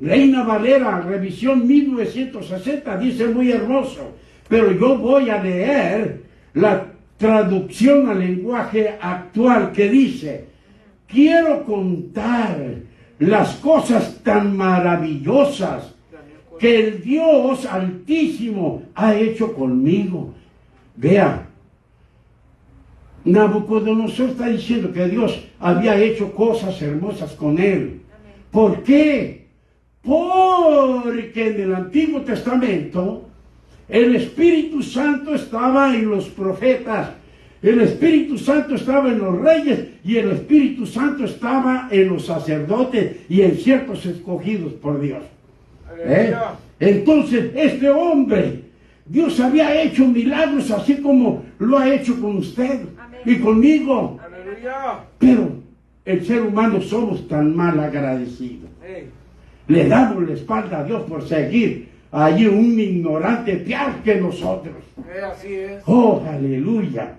Reina Valera, revisión 1960, dice muy hermoso, pero yo voy a leer la traducción al lenguaje actual que dice: quiero contar las cosas tan maravillosas que el Dios Altísimo ha hecho conmigo. Vea, Nabucodonosor está diciendo que Dios había hecho cosas hermosas con él. ¿Por qué? Porque en el Antiguo Testamento el Espíritu Santo estaba en los profetas, el Espíritu Santo estaba en los reyes, y el Espíritu Santo estaba en los sacerdotes y en ciertos escogidos por Dios. Entonces, este hombre, Dios había hecho milagros así como lo ha hecho con usted. Amén. Y conmigo. Aleluya. Pero el ser humano somos tan mal agradecidos. Le damos la espalda a Dios por seguir allí un ignorante peor que nosotros. Así es. Oh, aleluya.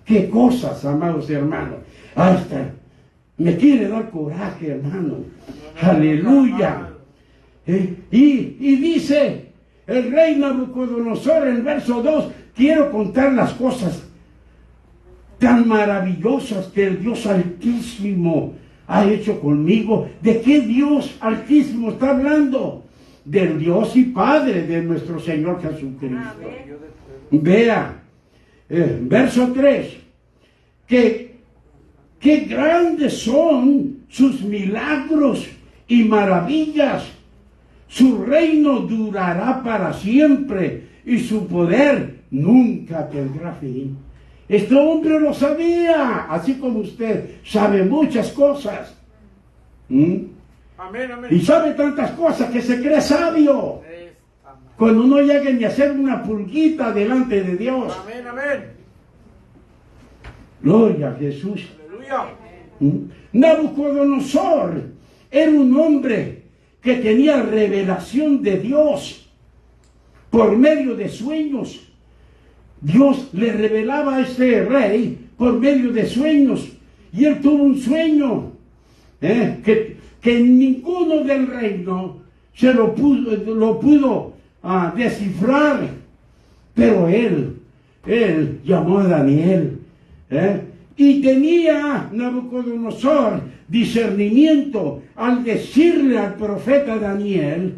Qué cosas, amados hermanos. Hasta me quiere dar coraje, hermano. Aleluya. Y dice el rey Nabucodonosor en el verso 2, quiero contar las cosas tan maravillosas que el Dios Altísimo ha hecho conmigo. ¿De qué Dios Altísimo está hablando? Del Dios y Padre de nuestro Señor Jesucristo. Amén. Vea, verso 3, qué grandes son sus milagros y maravillas. Su reino durará para siempre y su poder nunca tendrá fin. Este hombre lo sabía, así como usted sabe muchas cosas. Amén, amén. Y sabe tantas cosas que se cree sabio. Cuando no llega ni a hacer una pulguita delante de Dios. Amén, amén. Gloria a Jesús. Aleluya. Nabucodonosor era un hombre que tenía revelación de Dios por medio de sueños. Dios le revelaba a este rey por medio de sueños, y él tuvo un sueño que ninguno del reino se lo pudo descifrar, pero él llamó a Daniel, y tenía Nabucodonosor discernimiento al decirle al profeta Daniel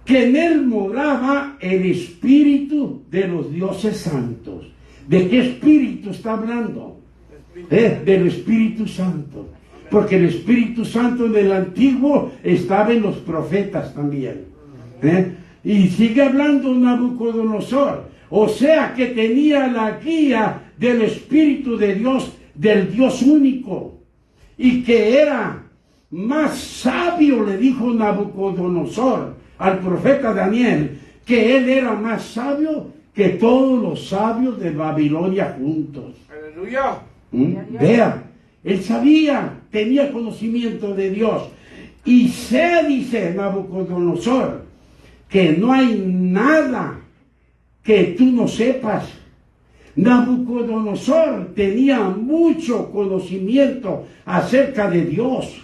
que en él moraba el espíritu de los dioses santos. ¿De qué espíritu está hablando? Del Espíritu Santo. Porque el Espíritu Santo en el Antiguo estaba en los profetas también. Y sigue hablando Nabucodonosor. O sea que tenía la guía del Espíritu de Dios, del Dios único. Y que era más sabio, le dijo Nabucodonosor al profeta Daniel, que él era más sabio que todos los sabios de Babilonia juntos. Aleluya. Vea, él sabía, tenía conocimiento de Dios. Y dice Nabucodonosor, que no hay nada que tú no sepas. Nabucodonosor tenía mucho conocimiento acerca de Dios.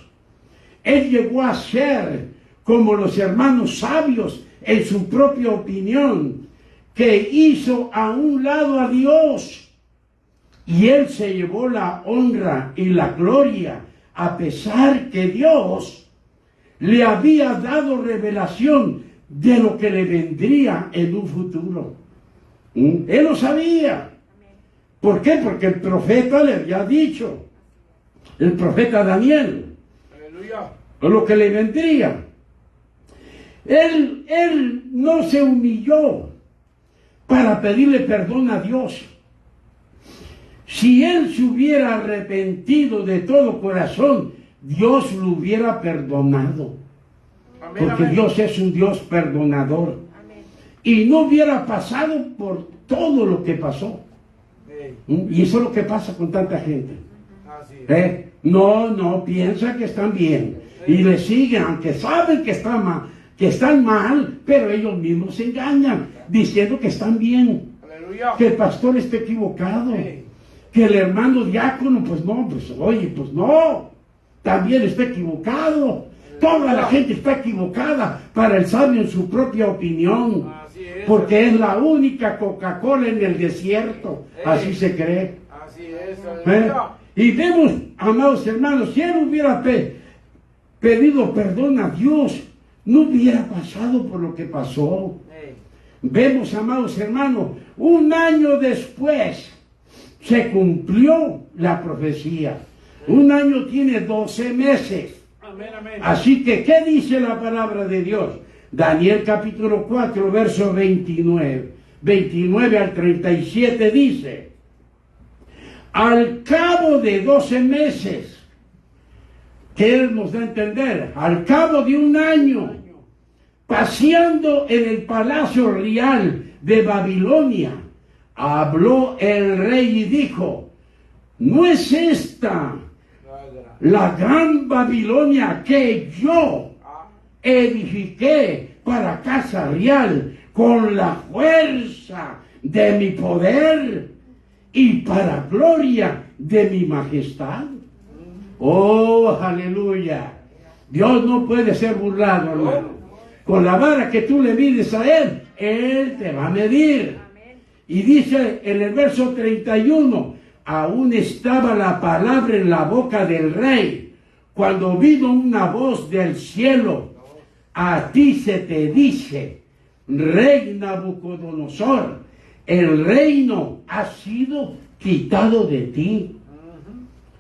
Él llegó a ser como los hermanos sabios en su propia opinión, que hizo a un lado a Dios, y él se llevó la honra y la gloria, a pesar que Dios le había dado revelación de lo que le vendría en un futuro. Él lo sabía. ¿Por qué? Porque el profeta le había dicho, el profeta Daniel, Aleluya. lo que le vendría. Él no se humilló para pedirle perdón a Dios. Si él se hubiera arrepentido de todo corazón, Dios lo hubiera perdonado. Amén, Porque amén. Dios es un Dios perdonador. Y no hubiera pasado por todo lo que pasó. Ey, Y eso es lo que pasa con tanta gente. así es. No, piensa que están bien. Y le siguen, aunque saben que están mal, pero ellos mismos se engañan, diciendo que están bien. Aleluya. Que el pastor esté equivocado. Ey. Que el hermano diácono, pues no, también está equivocado. Toda la gente está equivocada para el sabio en su propia opinión. Así es. Porque es la única Coca-Cola en el desierto. Así se cree. Así es. ¿Eh? Aleluya. Y vemos, amados hermanos, si él hubiera pedido perdón a Dios, no hubiera pasado por lo que pasó. Ey. Vemos, amados hermanos, un año después se cumplió la profecía. Un año tiene 12 meses. Amén, amén. Así que, ¿qué dice la palabra de Dios? Daniel capítulo 4, verso 29 al 37 dice: al cabo de 12 meses, que él nos da a entender, al cabo de un año, paseando en el palacio real de Babilonia, habló el rey y dijo: ¿no es esta la gran Babilonia que yo edifiqué para casa real con la fuerza de mi poder y para gloria de mi majestad? Oh, aleluya. Dios no puede ser burlado, hermano. Con la vara que tú le mides a Él te va a medir. Y dice en el verso 31, aún estaba la palabra en la boca del rey, cuando vino una voz del cielo: a ti se te dice, rey Nabucodonosor, el reino ha sido quitado de ti.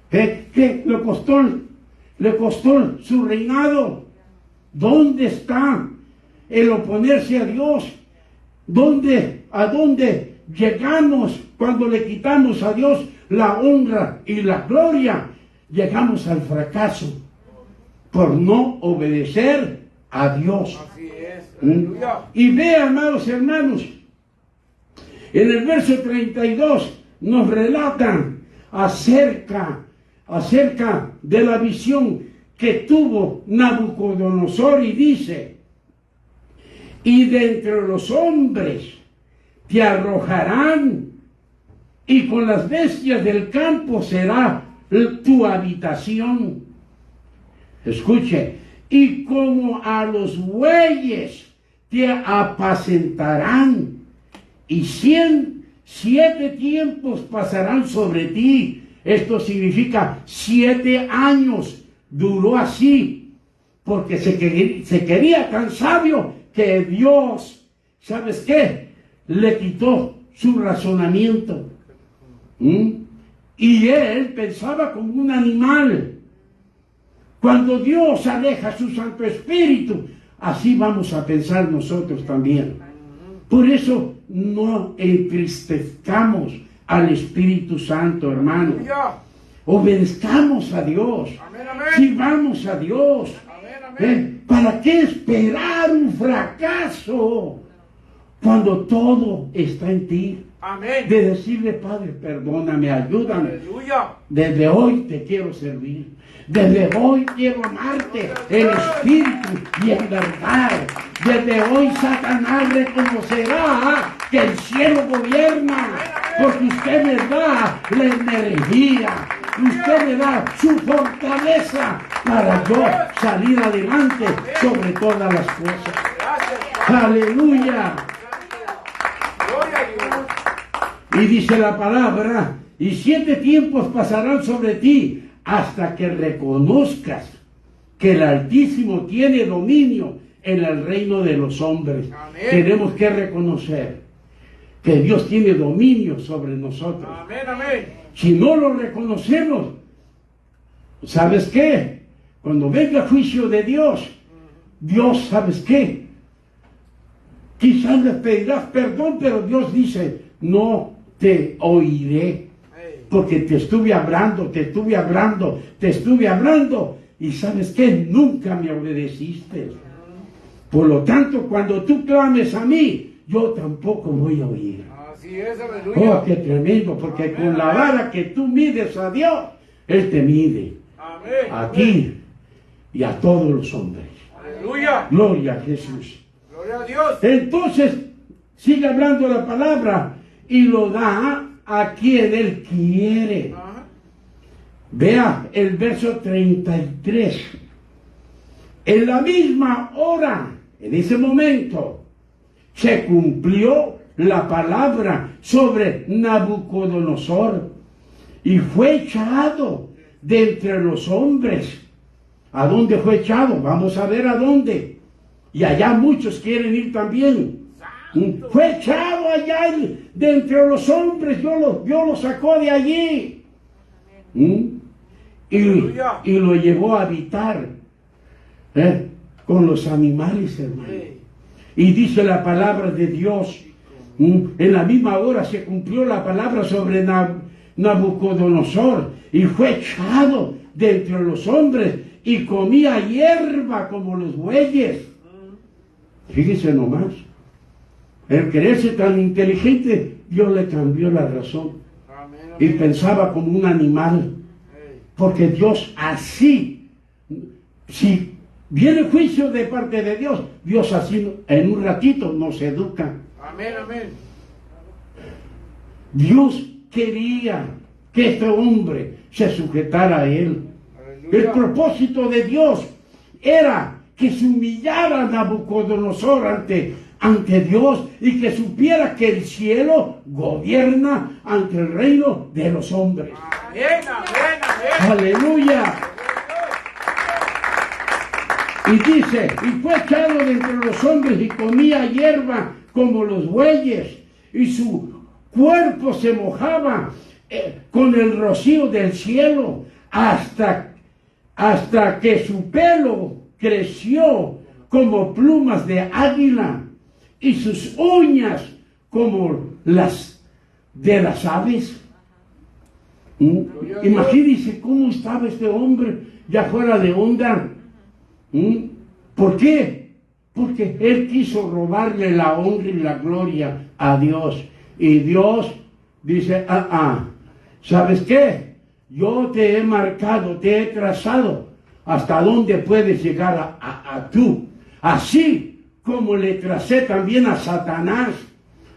¿Qué le costó su reinado? ¿Dónde está el oponerse a Dios? ¿A dónde llegamos cuando le quitamos a Dios la honra y la gloria? Llegamos al fracaso por no obedecer a Dios. Así es. Aleluya. Y vean, amados hermanos, en el verso 32 nos relatan acerca de la visión que tuvo Nabucodonosor, y dice: y de entre los hombres te arrojarán, y con las bestias del campo será tu habitación. Escuche: y como a los bueyes te apacentarán, y 7 tiempos pasarán sobre ti. Esto significa 7 años duró así, porque se quería tan sabio que Dios, ¿sabes qué?, le quitó su razonamiento. Y él pensaba como un animal. Cuando Dios aleja su Santo Espíritu, así vamos a pensar nosotros también. Por eso no entristezcamos al Espíritu Santo, hermano. Aleluya. Obedezcamos a Dios. Amén, amén. Sirvamos a Dios. Amén, amén. ¿Para qué esperar un fracaso cuando todo está en ti? Amén. De decirle: Padre, perdóname, ayúdame. Aleluya. Desde hoy te quiero servir. Desde hoy quiero amarte en espíritu y en verdad. Desde hoy Satanás reconocerá que el cielo gobierna, porque usted me da la energía, usted me da su fortaleza para yo salir adelante sobre todas las cosas. Aleluya. Y dice la palabra, y 7 tiempos pasarán sobre ti hasta que reconozcas que el Altísimo tiene dominio en el reino de los hombres. Amén. Tenemos que reconocer que Dios tiene dominio sobre nosotros. Amén, amén. Si no lo reconocemos, ¿sabes qué? Cuando venga el juicio de Dios, Dios, ¿sabes qué? Quizás le pedirás perdón, pero Dios dice, no te oiré, porque te estuve hablando, y ¿sabes qué? Nunca me obedeciste. Por lo tanto, cuando tú clames a mí, yo tampoco voy a oír. Así es, aleluya. Oh, qué tremendo, porque con la vara que tú mides a Dios, Él te mide Amén. a ti y a todos los hombres. Aleluya. Gloria a Jesús. Gloria a Dios. Entonces, sigue hablando la palabra y lo da a quien Él quiere. Ajá. Vea el verso 33. En la misma hora, en ese momento, se cumplió la palabra sobre Nabucodonosor y fue echado de entre los hombres. ¿A dónde fue echado? Vamos a ver a dónde. Y allá muchos quieren ir también. Fue echado allá de entre los hombres. Dios lo sacó de allí. Y lo llevó a habitar con los animales, hermano. Y dice la palabra de Dios, en la misma hora se cumplió la palabra sobre Nabucodonosor y fue echado de entre los hombres y comía hierba como los bueyes. Fíjese nomás, el creerse tan inteligente, Dios le cambió la razón. Amén, Y amén. pensaba como un animal, porque Dios así, si viene juicio de parte de Dios, Dios así en un ratito nos educa. Amén, amén. Dios quería que este hombre se sujetara a Él. El Aleluya. propósito de Dios era que se humillara Nabucodonosor ante Dios y que supiera que el cielo gobierna ante el reino de los hombres. Amén, amén, amén. Aleluya. Y dice, y fue echado de entre los hombres y comía hierba como los bueyes, y su cuerpo se mojaba con el rocío del cielo hasta que su pelo creció como plumas de águila y sus uñas como las de las aves. Imagínense cómo estaba este hombre ya fuera de onda. ¿Por qué? Porque él quiso robarle la honra y la gloria a Dios. Y Dios dice, ¿sabes qué? Yo te he marcado, te he trazado hasta dónde puedes llegar a tú. Así como le tracé también a Satanás,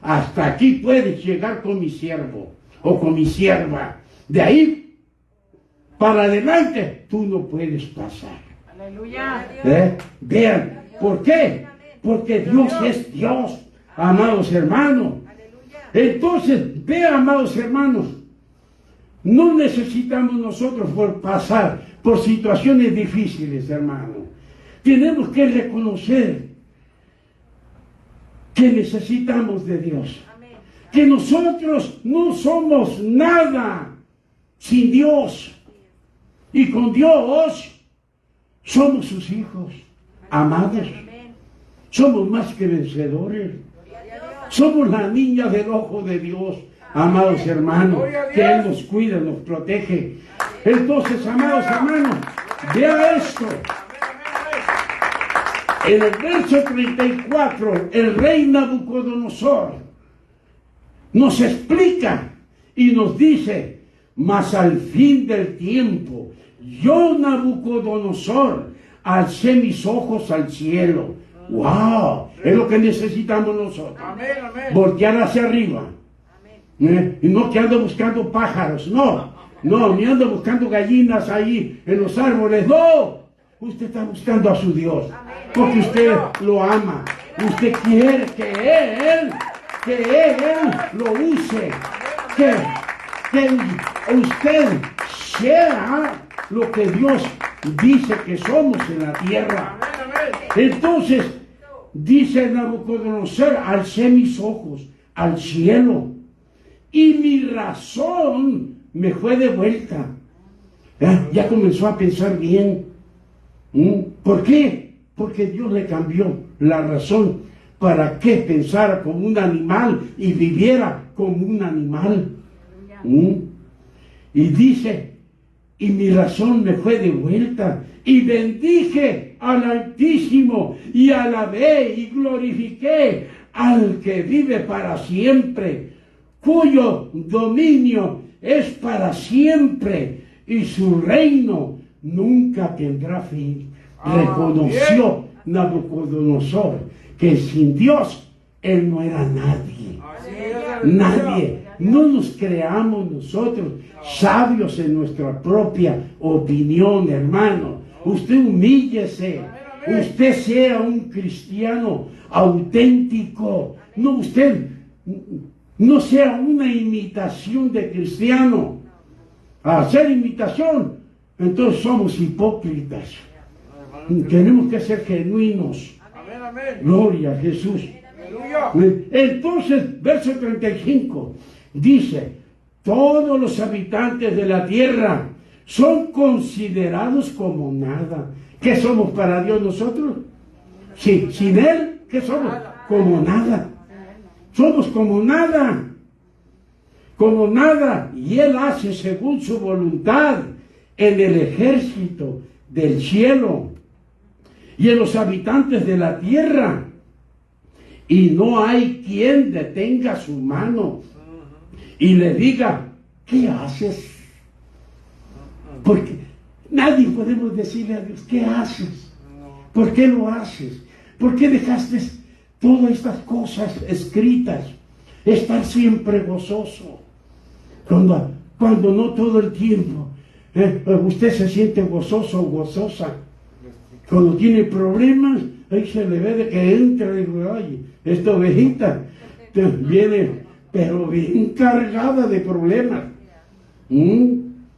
hasta aquí puedes llegar con mi siervo o con mi sierva. De ahí para adelante tú no puedes pasar. Aleluya. Vean, ¿por qué? Porque Dios es Dios, amados hermanos. Entonces, vean, amados hermanos, no necesitamos nosotros pasar por situaciones difíciles, hermano. Tenemos que reconocer que necesitamos de Dios. Que nosotros no somos nada sin Dios. Y con Dios somos sus hijos, amados. Somos más que vencedores. Somos la niña del ojo de Dios, amados hermanos, que Él nos cuida, nos protege. Entonces, amados hermanos, vea esto. En el verso 34, el rey Nabucodonosor nos explica y nos dice, mas al fin del tiempo, yo Nabucodonosor alcé mis ojos al cielo. ¡Wow! Es lo que necesitamos nosotros. Amén, amén. Voltear hacia arriba. Y no que ando buscando pájaros, no. No, ni anda buscando gallinas ahí en los árboles. No, usted está buscando a su Dios. Porque usted lo ama. Usted quiere que Él lo use. Que usted sea lo que Dios dice que somos en la tierra. Entonces, dice Nabucodonosor, alcé mis ojos al cielo y mi razón me fue de vuelta. Ya comenzó a pensar bien. ¿Por qué? Porque Dios le cambió la razón para que pensara como un animal y viviera como un animal. Y dice, y mi razón me fue de vuelta, y bendije al Altísimo, y alabé y glorifiqué al que vive para siempre, cuyo dominio es para siempre, y su reino nunca tendrá fin. Reconoció Nabucodonosor que sin Dios él no era nadie. Nadie. No nos creamos nosotros sabios en nuestra propia opinión, hermano. Usted humíllese. Usted sea un cristiano auténtico. No, usted no sea una imitación de cristiano. Hacer imitación, entonces somos hipócritas. Tenemos que ser genuinos. Gloria a Jesús. Entonces, verso 35 dice: todos los habitantes de la tierra son considerados como nada. ¿Qué somos para Dios nosotros? Sí, sin Él, ¿qué somos? Como nada. Somos como nada. Como nada. Y Él hace según su voluntad en el ejército del cielo y en los habitantes de la tierra. Y no hay quien detenga su mano y le diga, ¿qué haces? Porque nadie podemos decirle a Dios, ¿qué haces? ¿Por qué lo haces? ¿Por qué dejaste todas estas cosas escritas? Estar siempre gozoso. Cuando no todo el tiempo usted se siente gozoso o gozosa. Cuando tiene problemas, ahí se le ve de que entra y dice, oye, esta ovejita viene, pero bien cargada de problemas.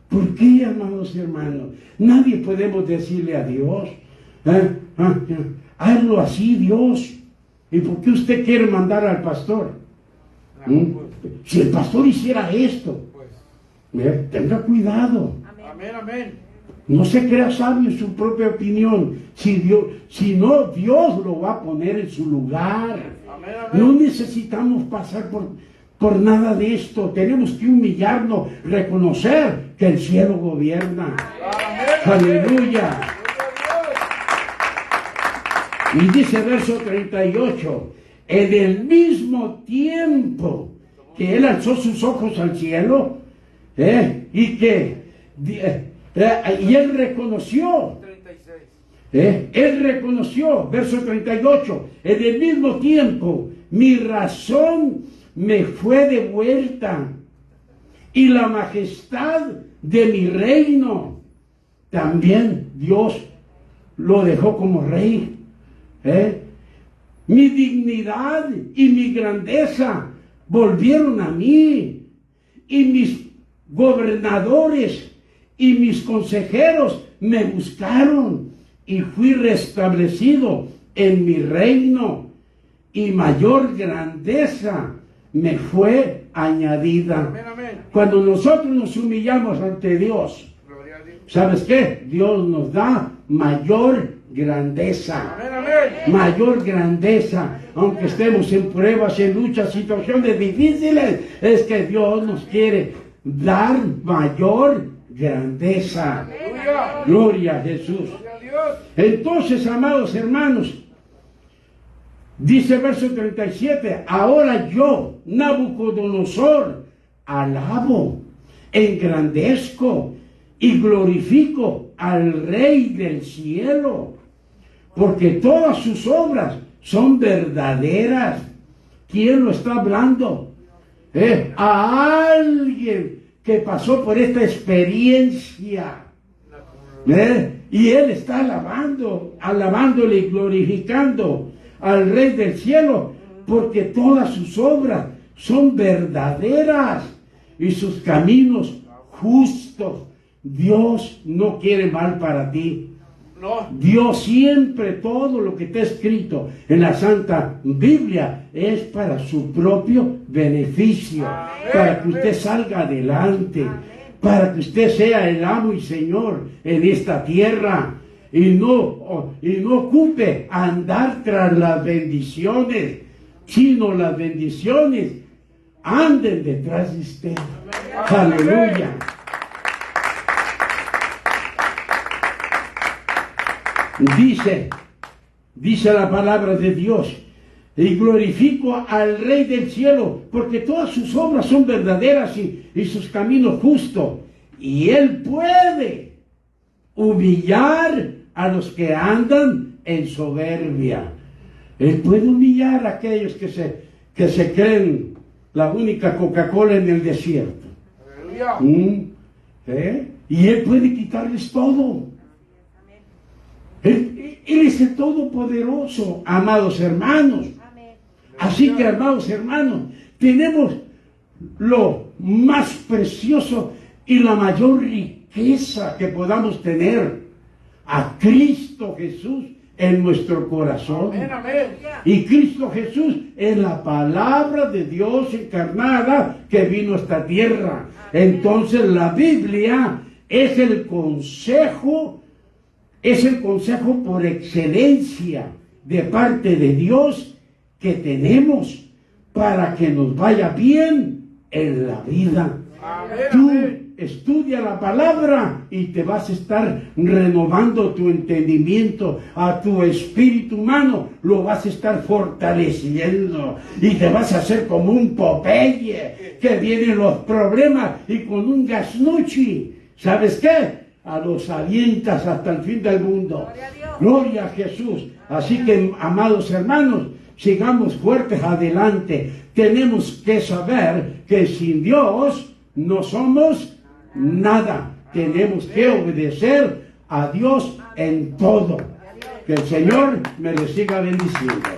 ¿Por qué, amados hermanos? Nadie podemos decirle a Dios, hazlo así, Dios. ¿Y por qué usted quiere mandar al pastor? Si el pastor hiciera esto, tenga cuidado. Amén. No se crea sabio en su propia opinión. Si no, Dios lo va a poner en su lugar. No necesitamos pasar por nada de esto. Tenemos que humillarnos, reconocer que el cielo gobierna. Aleluya. Y dice verso 38, en el mismo tiempo que él alzó sus ojos al cielo, y él reconoció, él reconoció, verso 38, en el mismo tiempo mi razón me fue de vuelta y la majestad de mi reino también Dios lo dejó como rey. Mi dignidad y mi grandeza volvieron a mí, y mis gobernadores y mis consejeros me buscaron, y fui restablecido en mi reino, y mayor grandeza me fue añadida. Cuando nosotros nos humillamos ante Dios, ¿sabes qué? Dios nos da mayor grandeza. Mayor grandeza. Aunque estemos en pruebas, en luchas, situaciones difíciles, es que Dios nos quiere dar mayor grandeza. Gloria a Jesús. Entonces, amados hermanos, dice verso 37, ahora yo, Nabucodonosor, alabo, engrandezco y glorifico al Rey del cielo, porque todas sus obras son verdaderas. ¿Quién lo está hablando? A alguien que pasó por esta experiencia. Y él está alabándole y glorificando al Rey del cielo, porque todas sus obras son verdaderas y sus caminos justos. Dios no quiere mal para ti. No. Dios siempre, todo lo que está escrito en la Santa Biblia es para su propio beneficio, para que usted salga adelante, para que usted sea el amo y señor en esta tierra y no ocupe andar tras las bendiciones, sino las bendiciones anden detrás de usted. Aleluya. Dice la palabra de Dios, y glorifico al Rey del cielo, porque todas sus obras son verdaderas y sus caminos justos. Y Él puede humillar a los que andan en soberbia. Él puede humillar a aquellos que se creen la única Coca-Cola en el desierto. Y Él puede quitarles todo. Él es el Todopoderoso, amados hermanos. Así que, amados hermanos, tenemos lo más precioso y la mayor riqueza que podamos tener, a Cristo Jesús en nuestro corazón. Y Cristo Jesús es la palabra de Dios encarnada que vino a esta tierra. Entonces la Biblia es el consejo por excelencia de parte de Dios que tenemos para que nos vaya bien en la vida. Tú estudia la palabra y te vas a estar renovando tu entendimiento, a tu espíritu humano lo vas a estar fortaleciendo y te vas a hacer como un Popeye que vienen los problemas y con un gasnuchi, ¿sabes qué? A los avientas hasta el fin del mundo. Gloria a Jesús. Así que, amados hermanos, sigamos fuertes adelante. Tenemos que saber que sin Dios no somos nada. Tenemos que obedecer a Dios en todo. Que el Señor me le siga bendiciendo.